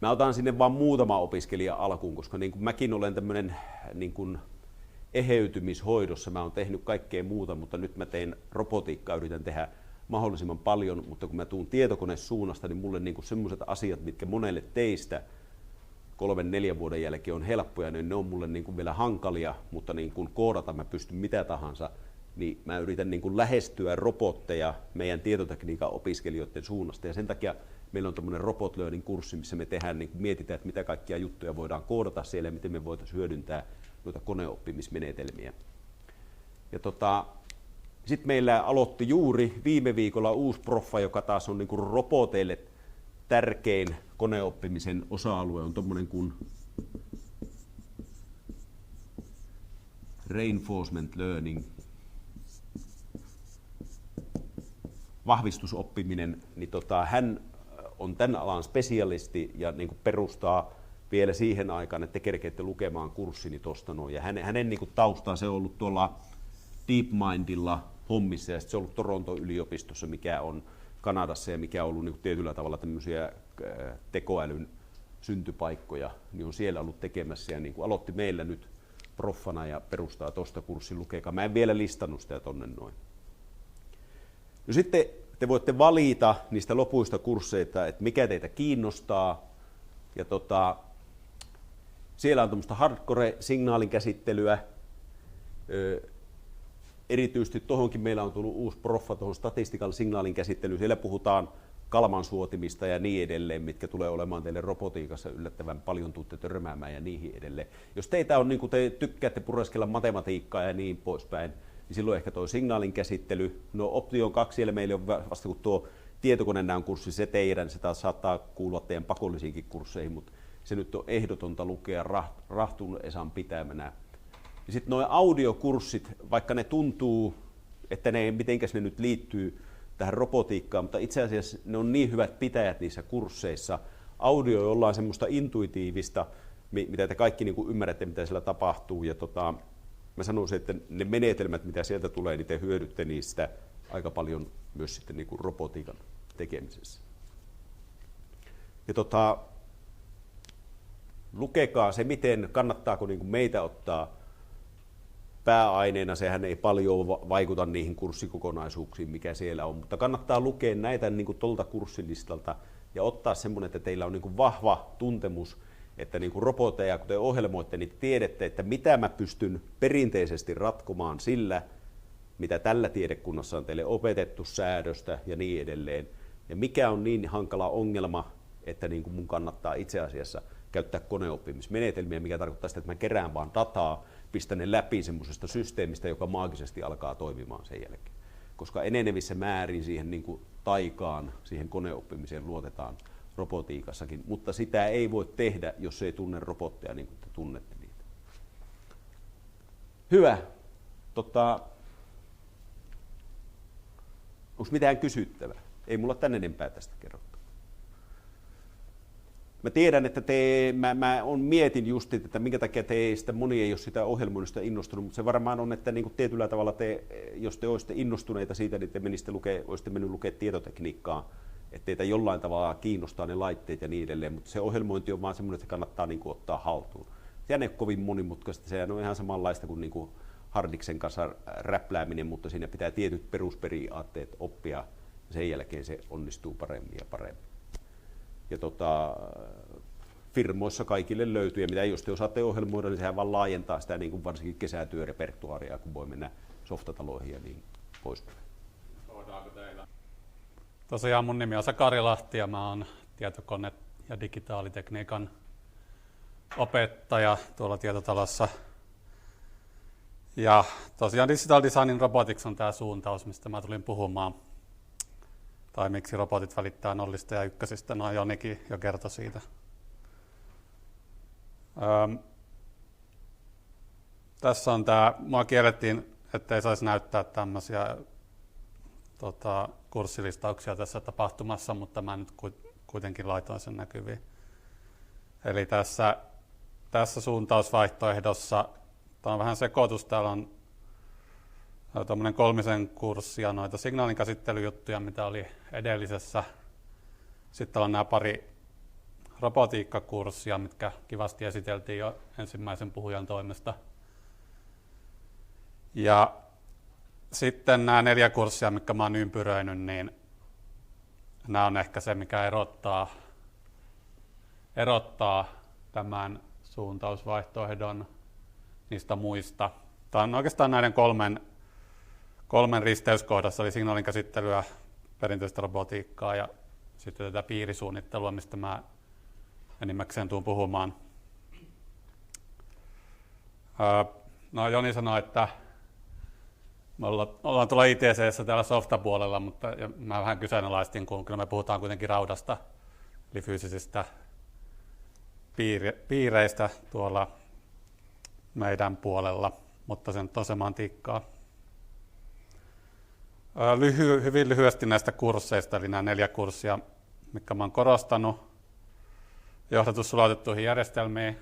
Mä otan sinne vain muutama opiskelija alkuun, koska niin kuin mäkin olen tämmöinen niin kuin eheytymishoidossa. Mä oon tehnyt kaikkea muuta, mutta nyt mä teen robotiikkaa, yritän tehdä mahdollisimman paljon, mutta kun mä tuun tietokonesuunnasta, niin mulle niin kuin semmoiset asiat, mitkä monelle teistä 3-4 vuoden jälkeen on helppoja, niin ne on mulle niin kuin vielä hankalia, mutta niin kuin koodata mä pystyn mitä tahansa, niin mä yritän niin kuin lähestyä robotteja meidän tietotekniikan opiskelijoiden suunnasta, ja sen takia meillä on tämmöinen robot learning kurssi, missä me tehdään, niin kuin mietitään, että mitä kaikkia juttuja voidaan koodata siellä ja miten me voitaisiin hyödyntää noita koneoppimismenetelmiä. Ja sitten meillä aloitti juuri viime viikolla uusi proffa, joka taas on niin kuin roboteille tärkein koneoppimisen osa-alue, on tommonen kuin reinforcement learning, vahvistusoppiminen, niin hän on tämän alan spesialisti ja niin kuin perustaa vielä siihen aikaan, että te kerkeette lukemaan kurssini tuosta noin. Ja hänen niin kuin taustaa se on ollut tuolla DeepMindilla hommissa ja sitten se on ollut Toronton yliopistossa, mikä on Kanadassa ja mikä on ollut niin kuin tietyllä tavalla tämmöisiä tekoälyn syntypaikkoja, niin on siellä ollut tekemässä ja niin kuin aloitti meillä nyt proffana ja perustaa tuosta kurssin, lukekaa. Mä en vielä listannut sitä tonne noin. No sitten te voitte valita niistä lopuista kursseista, että mikä teitä kiinnostaa. Ja siellä on tämmöistä hardcore-signaalin käsittelyä. Erityisesti tuohonkin meillä on tullut uusi proffa tuohon statistical signaalin käsittelyyn. Siellä puhutaan kalmansuotimista ja niin edelleen, mitkä tulee olemaan teille robotiikassa yllättävän paljon, tuutte törmäämään ja niihin edelleen. Jos teitä on, niin kuin te tykkäätte pureskella matematiikkaa ja niin poispäin, niin silloin ehkä tuo signaalin käsittely. No Option 2 siellä meillä on vasta kun tuo tietokonenäön kurssi, se teidän, se taas saattaa kuulua teidän pakollisiinkin kursseihin, mutta se nyt on ehdotonta lukea Rahtun Esan pitämänä. Ja sitten nuo audiokurssit, vaikka ne tuntuu, että mitenkäs ne nyt liittyy tähän robotiikkaan, mutta itse asiassa ne on niin hyvät pitäjät niissä kursseissa. Audio on jollain semmoista intuitiivista, mitä te kaikki niin kuin ymmärrätte, mitä siellä tapahtuu. Ja mä sanoisin, että ne menetelmät, mitä sieltä tulee, niin te hyödytte niistä aika paljon myös sitten niin kuin robotiikan tekemisessä. Ja lukekaa se, miten kannattaako niin kuin meitä ottaa pääaineena, sehän ei paljon vaikuta niihin kurssikokonaisuuksiin, mikä siellä on, mutta kannattaa lukea näitä niin kuin tuolta kurssilistalta ja ottaa semmoinen, että teillä on niin kuin vahva tuntemus, että niin kuin robotteja, kun te ohjelmoitte, niin tiedätte, että mitä mä pystyn perinteisesti ratkomaan sillä, mitä tällä tiedekunnassa on teille opetettu säädöstä ja niin edelleen. Ja mikä on niin hankala ongelma, että niin kuin mun kannattaa itse asiassa käyttää koneoppimismenetelmiä, mikä tarkoittaa sitä, että mä kerään vaan dataa, pistän ne läpi semmoisesta systeemistä, joka maagisesti alkaa toimimaan sen jälkeen. Koska enenevissä määrin siihen niin kuin taikaan, siihen koneoppimiseen luotetaan robotiikassakin, mutta sitä ei voi tehdä, jos ei tunne robotteja niin kuin te tunnette niitä. Hyvä. Onko mitään kysyttävää? Ei mulla tän enempää tästä kerrottu. Mä tiedän, että mä mietin just, että minkä takia teistä moni ei ole sitä ohjelmoinnista innostunut, mutta se varmaan on, että niin kuin tietyllä tavalla jos te olisitte innostuneita siitä, niin te olisitte mennyt lukea tietotekniikkaa, että teitä jollain tavalla kiinnostaa ne laitteet ja niin edelleen, mutta se ohjelmointi on vaan semmoinen, että se kannattaa niin kuin ottaa haltuun. ei ole kovin monimutkaista, sehän on ihan samanlaista kuin niinku hardiksen kanssa räplääminen, mutta siinä pitää tietyt perusperiaatteet oppia ja sen jälkeen se onnistuu paremmin ja paremmin. Ja firmoissa kaikille löytyy, ja mitä jos te osaatte ohjelmoida, niin sehän vaan laajentaa sitä niin kuin varsinkin kesätyörepertuaaria, kun voi mennä softataloihin ja niin poispäin. Tosiaan mun nimi on Sakari Lahti ja mä oon tietokone- ja digitaalitekniikan opettaja tuolla tietotalossa. Ja tosiaan Digital Design Robotics on tämä suuntaus, mistä mä tulin puhumaan. Tai miksi robotit välittää nollista ja ykkösistä, no Jonikin jo kertoi siitä. Tässä on tämä, mua kiellettiin, ettei saisi näyttää tämmöisiä kurssilistauksia tässä tapahtumassa, mutta mä nyt kuitenkin laitoin sen näkyviin. Eli tässä suuntausvaihtoehdossa, tämä on vähän sekoitus, täällä on tuommoinen 3 kurssia noita signaalinkäsittelyjuttuja, mitä oli edellisessä. Sitten on nämä pari robotiikkakurssia, mitkä kivasti esiteltiin jo ensimmäisen puhujan toimesta. Ja sitten nämä 4 kurssia, mitkä mä oon ympyröinyt, niin nämä on ehkä se, mikä erottaa tämän suuntausvaihtoehdon niistä muista. Tämä on oikeastaan näiden kolmen risteyskohdassa, eli signaalinkäsittelyä, perinteistä robotiikkaa ja sitten tätä piirisuunnittelua, mistä mä enimmäkseen tuun puhumaan. No Joni sanoi, että me ollaan tuolla ITC:ssä täällä softapuolella, mutta mä vähän kyseenalaistin, kun kyllä me puhutaan kuitenkin raudasta, eli fyysisistä piireistä tuolla meidän puolella, mutta se on semantiikkaa. Hyvin lyhyesti näistä kursseista, eli nämä 4 kurssia, mitkä mä oon korostanut. Johdatus sulautettuihin järjestelmiin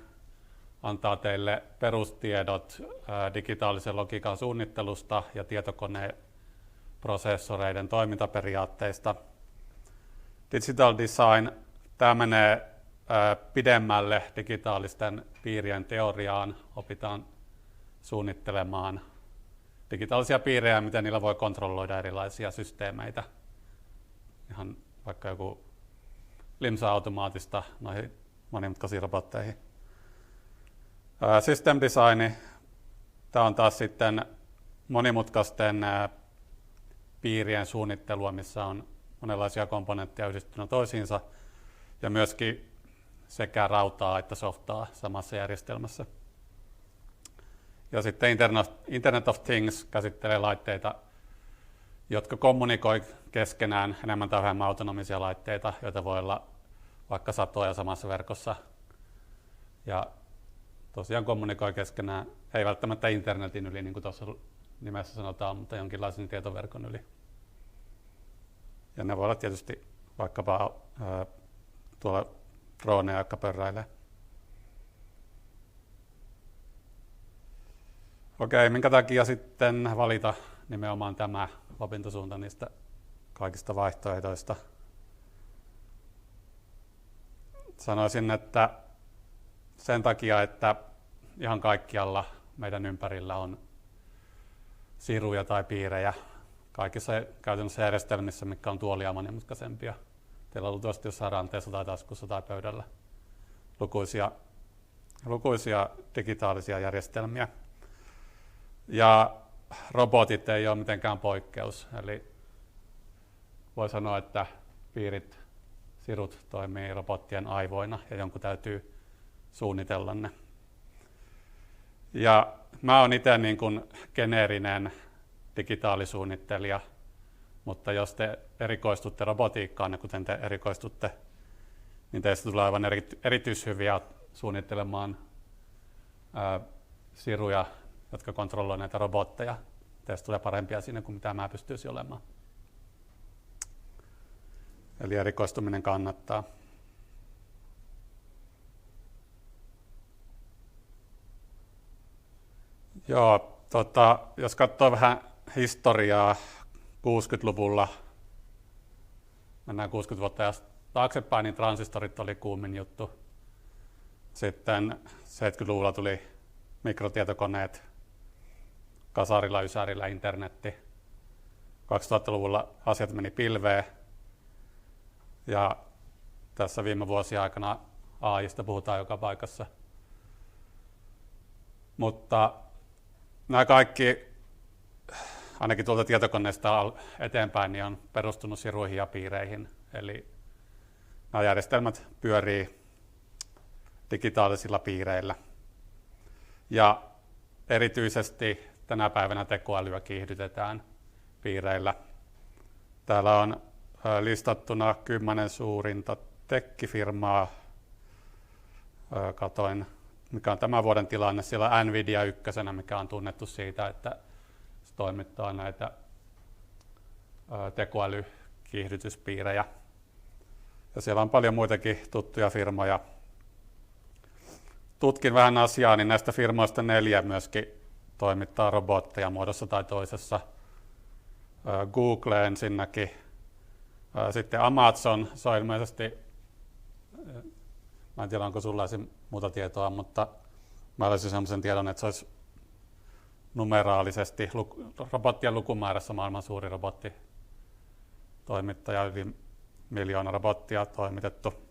antaa teille perustiedot digitaalisen logiikan suunnittelusta ja tietokoneprosessoreiden toimintaperiaatteista. Digital design, tämä menee pidemmälle digitaalisten piirien teoriaan, opitaan suunnittelemaan digitaalisia piirejä, miten niillä voi kontrolloida erilaisia systeemeitä. Ihan vaikka joku limsa-automaattista noihin monimutkaisiin robotteihin. System design, tämä on taas sitten monimutkaisten piirien suunnittelua, missä on monenlaisia komponentteja yhdistettynä toisiinsa ja myöskin sekä rautaa että softaa samassa järjestelmässä. Ja sitten Internet of Things käsittelee laitteita, jotka kommunikoi keskenään, enemmän tai vähemmän autonomisia laitteita, joita voi olla vaikka satoja samassa verkossa. Ja tosiaan kommunikoi keskenään, ei välttämättä internetin yli, niin kuin tuossa nimessä sanotaan, mutta jonkinlaisen tietoverkon yli. Ja ne voi olla tietysti vaikkapa tuolla droneja, jotka pörräilee. Okei, minkä takia sitten valita nimenomaan tämä opintosuunta niistä kaikista vaihtoehdoista? Sanoisin, että sen takia, että ihan kaikkialla meidän ympärillä on siruja tai piirejä kaikissa käytännössä järjestelmissä, mitkä on tuolia monimutkaisempia. Teillä on luultavasti jossain ranteessa tai taskussa tai pöydällä lukuisia digitaalisia järjestelmiä. Ja robotit ei ole mitenkään poikkeus. Eli voi sanoa, että piirit, sirut toimii robottien aivoina ja jonkun täytyy suunnitella ne. Ja mä oon itse niin kuin geneerinen digitaalisuunnittelija, mutta jos te erikoistutte robotiikkaan, ja kuten te erikoistutte, niin teistä tulee aivan erityishyviä suunnittelemaan siruja, jotka kontrolloivat näitä robotteja. Teistä tulee parempia siinä kuin mitä mä pystyisin olemaan. Eli erikoistuminen kannattaa. Joo, jos katsoo vähän historiaa 60-luvulla, mennään 60 vuotta taaksepäin, niin transistorit oli kuumin juttu. Sitten 70-luvulla tuli mikrotietokoneet, kasarilla, ysärillä, internetti. 2000-luvulla asiat meni pilveen ja tässä viime vuosien aikana AI:sta puhutaan joka paikassa. Mutta nämä kaikki, ainakin tuolta tietokoneesta eteenpäin, niin on perustunut siruihin ja piireihin. Eli nämä järjestelmät pyörii digitaalisilla piireillä. Ja erityisesti tänä päivänä tekoälyä kiihdytetään piireillä. Täällä on listattuna 10 suurinta tekkifirmaa. Katoin, mikä on tämän vuoden tilanne. Siellä on Nvidia ykkösenä, mikä on tunnettu siitä, että se toimittaa näitä tekoälykiihdytyspiirejä. Ja siellä on paljon muitakin tuttuja firmoja. Tutkin vähän asiaa, niin näistä firmoista 4 myöskin toimittaa robotteja muodossa tai toisessa. Google ensinnäkin. Sitten Amazon, se on ilmeisesti, mä en tiedä onko sulla muuta tietoa, mutta mä olisin sellaisen tiedon, että se olisi numeraalisesti robottien lukumäärässä maailman suuri robottitoimittaja, yli 1 miljoona robottia toimitettu.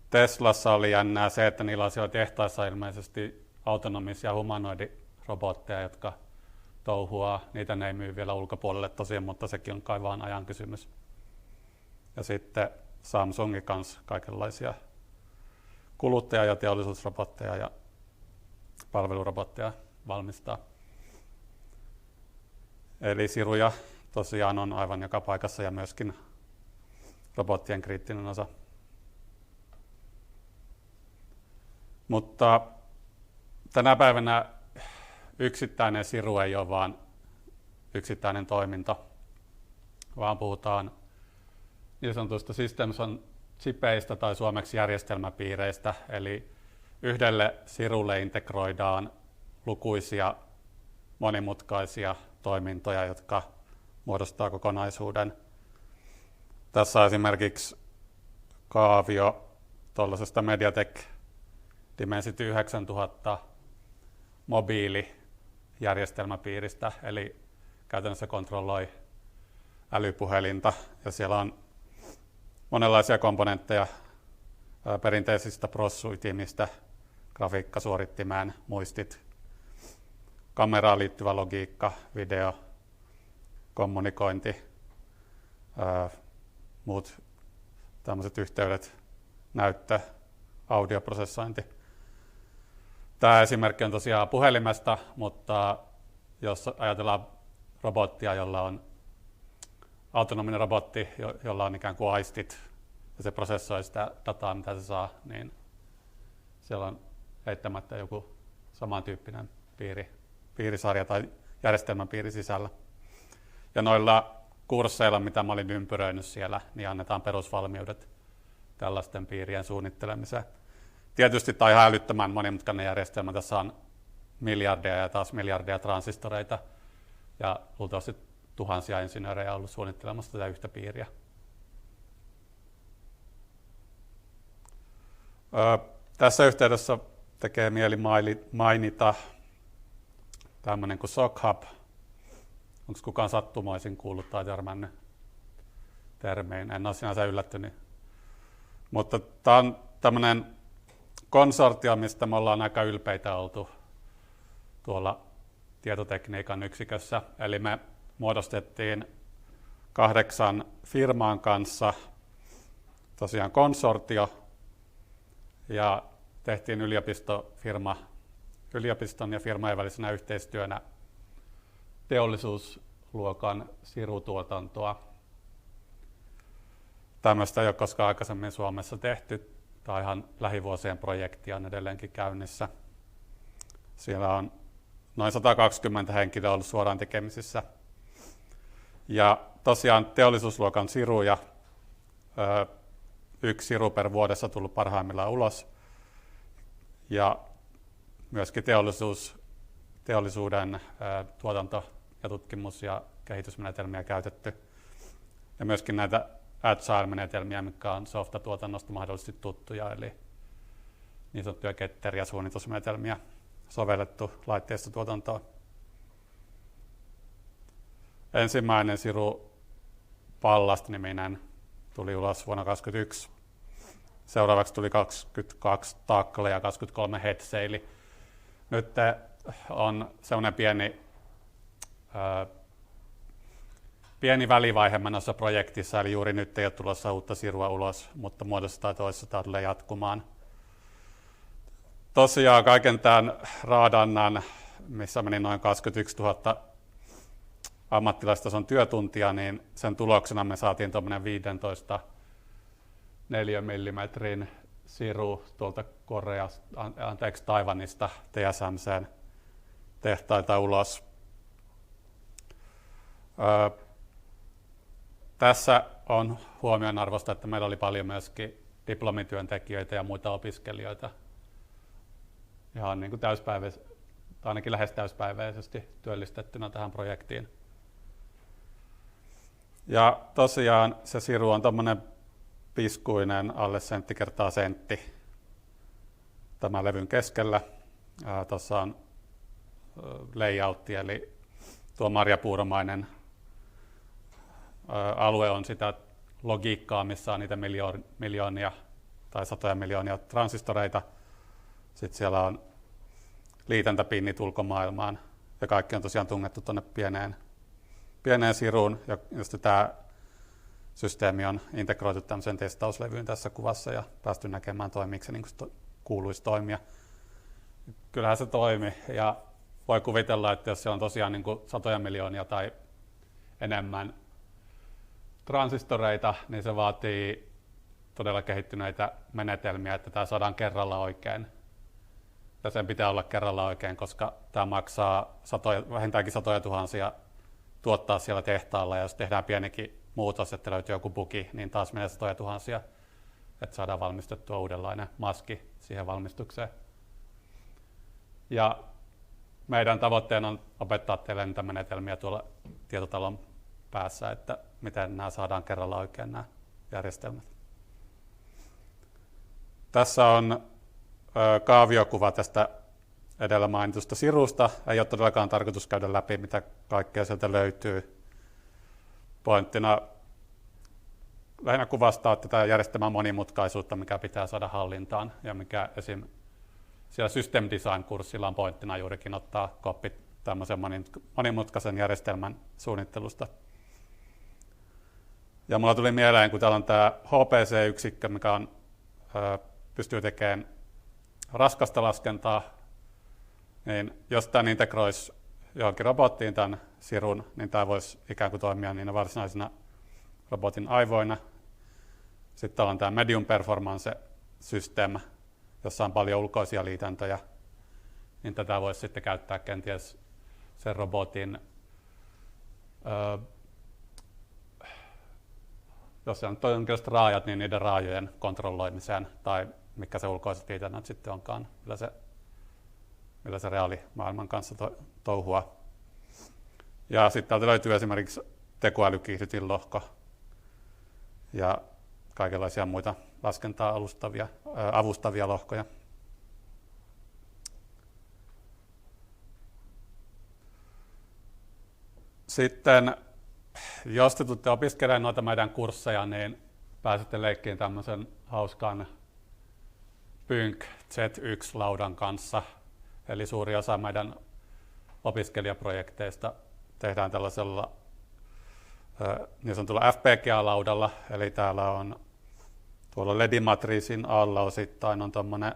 Teslassa oli jännää se, että niillä on siellä tehtaissa ilmeisesti autonomisia humanoidirobotteja, jotka touhuaa. Niitä ne ei myy vielä ulkopuolelle tosiaan, mutta sekin on kai vaan ajan kysymys. Ja sitten Samsungin kanssa kaikenlaisia kuluttaja- ja teollisuusrobotteja ja palvelurobotteja valmistaa. Eli siruja tosiaan on aivan joka paikassa ja myöskin robottien kriittinen osa. Mutta tänä päivänä yksittäinen siru ei ole vaan yksittäinen toiminto, vaan puhutaan niin sanotusta systems on chipeistä tai suomeksi järjestelmäpiireistä, eli yhdelle sirulle integroidaan lukuisia monimutkaisia toimintoja, jotka muodostaa kokonaisuuden. Tässä on esimerkiksi kaavio tuollaisesta Mediatek Dimensity 9000 mobiilijärjestelmäpiiristä, eli käytännössä kontrolloi älypuhelinta, ja siellä on monenlaisia komponentteja perinteisistä prossuitimistä, grafiikkasuorittimeen, muistit, kameraan liittyvä logiikka, video, kommunikointi, muut tämmöiset yhteydet, näyttö, audioprosessointi. Tämä esimerkki on tosiaan puhelimesta, mutta jos ajatellaan robottia, jolla on autonominen robotti, jolla on ikään kuin aistit ja se prosessoi sitä dataa, mitä se saa, niin siellä on eittämättä joku samantyyppinen piirisarja tai järjestelmän piiri sisällä. Ja noilla kursseilla, mitä mä olin ympyröinyt siellä, niin annetaan perusvalmiudet tällaisten piirien suunnittelemiseen. Tietysti tämä on ihan älyttömän monimutkainen järjestelmä. Tässä on miljardeja ja taas miljardeja transistoreita ja luultavasti tuhansia insinöörejä ollut suunnittelemassa tätä yhtä piiriä. Tässä yhteydessä tekee mieli mainita tämmöinen kuin SOCHUB. Onko kukaan sattumoisin kuullut tai törmännyt termiin? En ole sinänsä yllättynyt. Mutta tämä on tämmöinen konsortio, mistä me ollaan aika ylpeitä oltu tuolla tietotekniikan yksikössä. Eli me muodostettiin 8 firmaan kanssa tosiaan konsortio ja tehtiin yliopiston ja firmojen välisenä yhteistyönä teollisuusluokan sirutuotantoa. Tämmöistä ei ole koskaan aikaisemmin Suomessa tehty. Tämä on ihan lähivuosien projektia on edelleenkin käynnissä. Siellä on noin 120 henkilöä ollut suoraan tekemisissä. Ja tosiaan teollisuusluokan siruja, 1 siru per vuodessa tullut parhaimmillaan ulos. Ja myöskin teollisuuden tuotanto- ja tutkimus- ja kehitysmenetelmiä käytetty. Ja myöskin näitä Agile-menetelmiä, mitkä on softatuotannosta mahdollisesti tuttuja, eli niin sanottuja ketteriä suunnitusmenetelmiä sovellettu laitteistotuotantoon. Ensimmäinen Siru Ballast-niminen tuli ulos vuonna 2021. Seuraavaksi tuli 22 Tackle ja 23 Headsail. Nyt on sellainen pieni välivaihe menossa projektissa, eli juuri nyt ei ole tulossa uutta Sirua ulos, mutta muodossa tai toisessa tämä tulee jatkumaan. Tosiaan kaiken tämän raadannan, missä meni noin 21 000 ammattilaistason työtuntia, niin sen tuloksena me saatiin tuommoinen 15 4 mm Siru tuolta Taiwanista TSMC:n tehtailta ulos. Tässä on huomionarvoista, että meillä oli paljon myöskin diplomityöntekijöitä ja muita opiskelijoita ihan niin kuin ainakin lähes täyspäiväisesti työllistettynä tähän projektiin. Ja tosiaan se Siru on tommonen piskuinen alle sentti kertaa sentti tämän levyn keskellä. Tuossa on layoutti, eli tuo marjapuuromainen alue on sitä logiikkaa, missä on niitä miljoonia tai satoja miljoonia transistoreita. Sitten siellä on liitäntäpinnit ulkomaailmaan ja kaikki on tosiaan tungettu tuonne pieneen Siruun. Ja tämä systeemi on integroitu tämmöiseen testauslevyyn tässä kuvassa ja päästy näkemään toimiiko se niin kuin kuuluisi toimia. Kyllähän se toimi ja voi kuvitella, että jos siellä on tosiaan niin kuin satoja miljoonia tai enemmän transistoreita, niin se vaatii todella kehittyneitä menetelmiä, että tämä saadaan kerralla oikein. Ja sen pitää olla kerralla oikein, koska tämä maksaa vähintäänkin satoja tuhansia tuottaa siellä tehtaalla, ja jos tehdään pienikin muutos, että löytyy joku bugi, niin taas menee satoja tuhansia, että saadaan valmistettua uudenlainen maski siihen valmistukseen. Ja meidän tavoitteena on opettaa teille niitä menetelmiä tuolla tietotalon päässä, että miten nämä saadaan kerralla oikein nämä järjestelmät. Tässä on kaaviokuva tästä edellä mainitusta Sirusta. Ei ole todellakaan tarkoitus käydä läpi, mitä kaikkea sieltä löytyy. Pointtina lähinnä kuvastaa tätä järjestelmän monimutkaisuutta, mikä pitää saada hallintaan ja mikä esim. Siellä System Design-kurssilla on pointtina juurikin ottaa koppi tämmöisen monimutkaisen järjestelmän suunnittelusta. Ja mulla tuli mieleen, kun täällä on tämä HPC-yksikkö, mikä on, pystyy tekemään raskasta laskentaa, niin jos tämän integroisi johonkin robottiin tämän Sirun, niin tämä voisi ikään kuin toimia niinä varsinaisina robotin aivoina. Sitten on tämä Medium Performance System, jossa on paljon ulkoisia liitäntöjä, niin tätä voisi sitten käyttää kenties sen robotin, jos on jonkinlaiset raajat, niin niiden raajojen kontrolloimiseen, tai mikä se ulkoiset liitännät sitten onkaan, millä se reaalimaailman kanssa touhua. Ja sitten täältä löytyy esimerkiksi tekoälykiihdytin lohko ja kaikenlaisia muita laskentaa avustavia lohkoja. Sitten, jos te tulette opiskelemaan noita meidän kursseja, niin pääsette leikkiin tämmöisen hauskan Pynk Z1-laudan kanssa. Eli suuri osa meidän opiskelijaprojekteista tehdään tällaisella niin sanotulla FPGA-laudalla, eli täällä on tuolla LED-matriisin alla osittain on tuommoinen,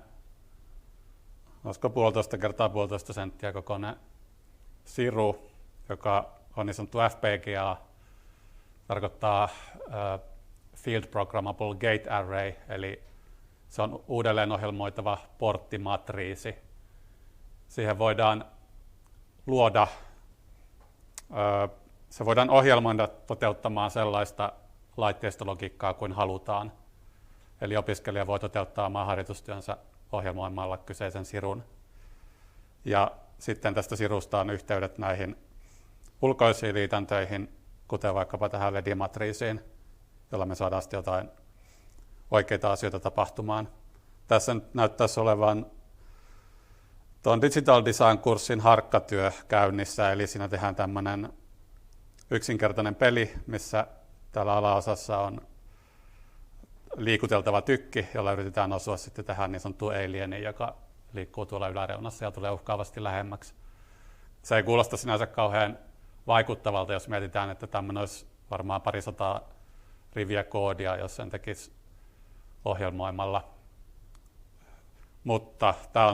olisiko 1,5 kertaa 1,5 senttiä kokoinen Siru, joka on niin sanottu FPGA, tarkoittaa Field Programmable Gate Array, eli se on uudelleen ohjelmoitava porttimatriisi. Siihen voidaan luoda, se voidaan ohjelmoida toteuttamaan sellaista laitteistologiikkaa kuin halutaan. Eli opiskelija voi toteuttaa oman harjoitustyönsä ohjelmoimalla kyseisen Sirun. Ja sitten tästä Sirusta on yhteydet näihin ulkoisiin liitäntöihin, kuten vaikkapa tähän LED-matriisiin, jolla me saadaan sitten jotain oikeita asioita tapahtumaan. tässä nyt näyttäisi olevan tuon Digital Design-kurssin harkkatyö käynnissä, eli siinä tehdään tämmöinen yksinkertainen peli, missä täällä alaosassa on liikuteltava tykki, jolla yritetään osua sitten tähän niin sanottuun alieniin, joka liikkuu tuolla yläreunassa ja tulee uhkaavasti lähemmäksi. Se ei kuulosta sinänsä kauhean vaikuttavalta, jos mietitään, että tämmöinen olisi varmaan 200 riviä koodia, jos sen tekisi ohjelmoimalla. Mutta tämä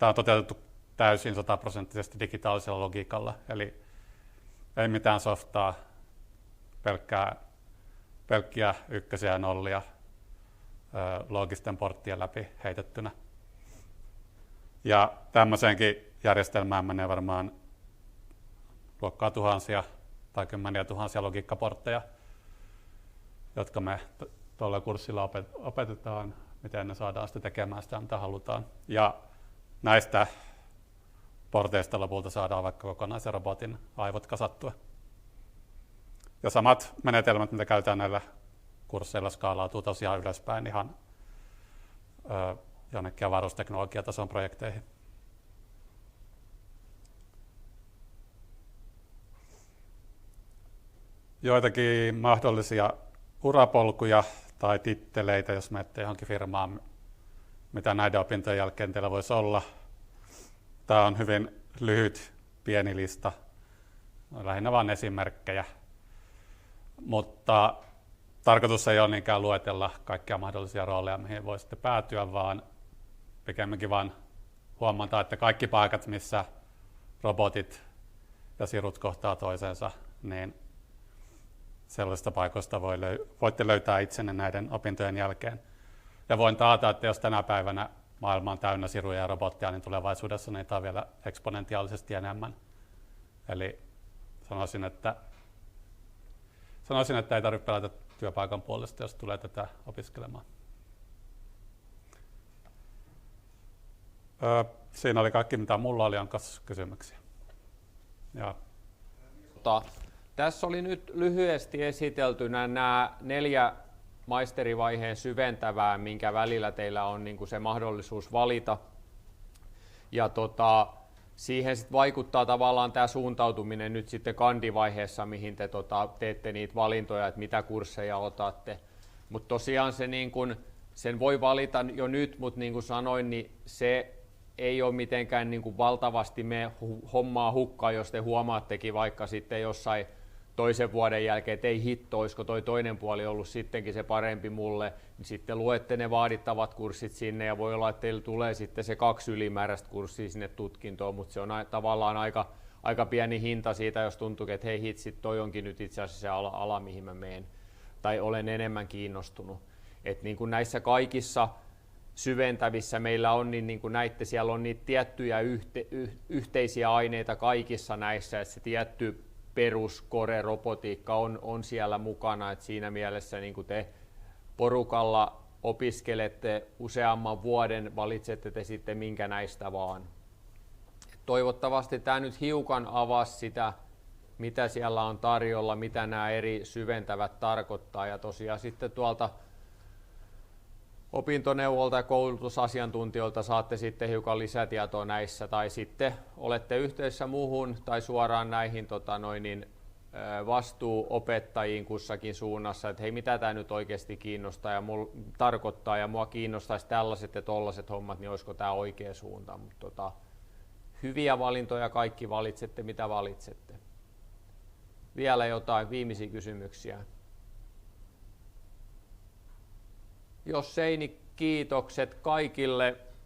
on toteutettu täysin 100% digitaalisella logiikalla, eli ei mitään softaa, pelkkiä ykkösiä ja nollia loogisten porttien läpi heitettynä. Ja tämmöiseenkin järjestelmään menee varmaan luokkaa tuhansia tai kymmeniä tuhansia logiikkaportteja, jotka me tuolla kurssilla opetetaan, miten ne saadaan sitten tekemään sitä, mitä halutaan. Ja näistä porteista lopulta saadaan vaikka kokonaisen robotin aivot kasattua. Ja samat menetelmät, mitä käytetään näillä kursseilla, skaalautuu tosiaan ylöspäin ihan jonnekin avaruusteknologiatason projekteihin. Joitakin mahdollisia urapolkuja tai titteleitä, jos menette johonkin firmaan, mitä näiden opintojen jälkeen teillä voisi olla. Tämä on hyvin lyhyt, pieni lista, lähinnä vain esimerkkejä, mutta tarkoitus ei ole niinkään luetella kaikkia mahdollisia rooleja, mihin voi sitten päätyä, vaan pikemminkin vaan huomata, että kaikki paikat, missä robotit ja sirut kohtaa toisensa, niin sellaisista paikoista voitte löytää itsenne näiden opintojen jälkeen. Ja voin taata, että jos tänä päivänä maailma on täynnä siruja ja robotteja, niin tulevaisuudessa niitä on vielä eksponentiaalisesti enemmän. Eli sanoisin, että ei tarvitse pelätä työpaikan puolesta, jos tulee tätä opiskelemaan. Siinä oli kaikki, mitä mulla oli. Onko kysymyksiä? Ja. Tässä oli nyt lyhyesti esiteltynä nämä 4 maisterivaiheen syventävää, minkä välillä teillä on niin kuin se mahdollisuus valita. Ja siihen sit vaikuttaa tavallaan tämä suuntautuminen nyt sitten kandivaiheessa, mihin te teette niitä valintoja, että mitä kursseja otatte. Mutta tosiaan se niin kun, sen voi valita jo nyt, mutta niin kuin sanoin, niin se ei ole mitenkään niin kuin valtavasti me hommaa hukkaa, jos te huomaattekin vaikka sitten jossain toisen vuoden jälkeen, että ei hitto, olisiko toi toinen puoli ollut sittenkin se parempi mulle, niin sitten luette ne vaadittavat kurssit sinne ja voi olla, että teillä tulee sitten se 2 ylimääräistä kurssia sinne tutkintoon, mutta se on tavallaan aika pieni hinta siitä, jos tuntuu, että hei hitsit, toi onkin nyt itse asiassa se ala mihin mä menen tai olen enemmän kiinnostunut. Että niin kuin näissä kaikissa syventävissä meillä on, niin kuin näitte, siellä on niitä tiettyjä yhteisiä aineita kaikissa näissä, että se tietty peruskore-robotiikka on siellä mukana, että siinä mielessä niin kuin te porukalla opiskelette useamman vuoden, valitsette te sitten minkä näistä vaan. Toivottavasti tämä nyt hiukan avasi sitä, mitä siellä on tarjolla, mitä nämä eri syventävät tarkoittaa, ja tosiaan sitten tuolta opintoneuvolta ja koulutusasiantuntijoilta saatte sitten hiukan lisätietoa näissä, tai sitten olette yhteydessä muuhun tai suoraan näihin vastuuopettajiin kussakin suunnassa, että hei, mitä tämä nyt oikeasti kiinnostaa ja tarkoittaa, ja mua kiinnostaisi tällaiset ja tollaiset hommat, niin olisiko tämä oikea suunta. Mutta hyviä valintoja kaikki valitsette, mitä valitsette. Vielä jotain viimeisiä kysymyksiä? Jos ei, niin kiitokset kaikille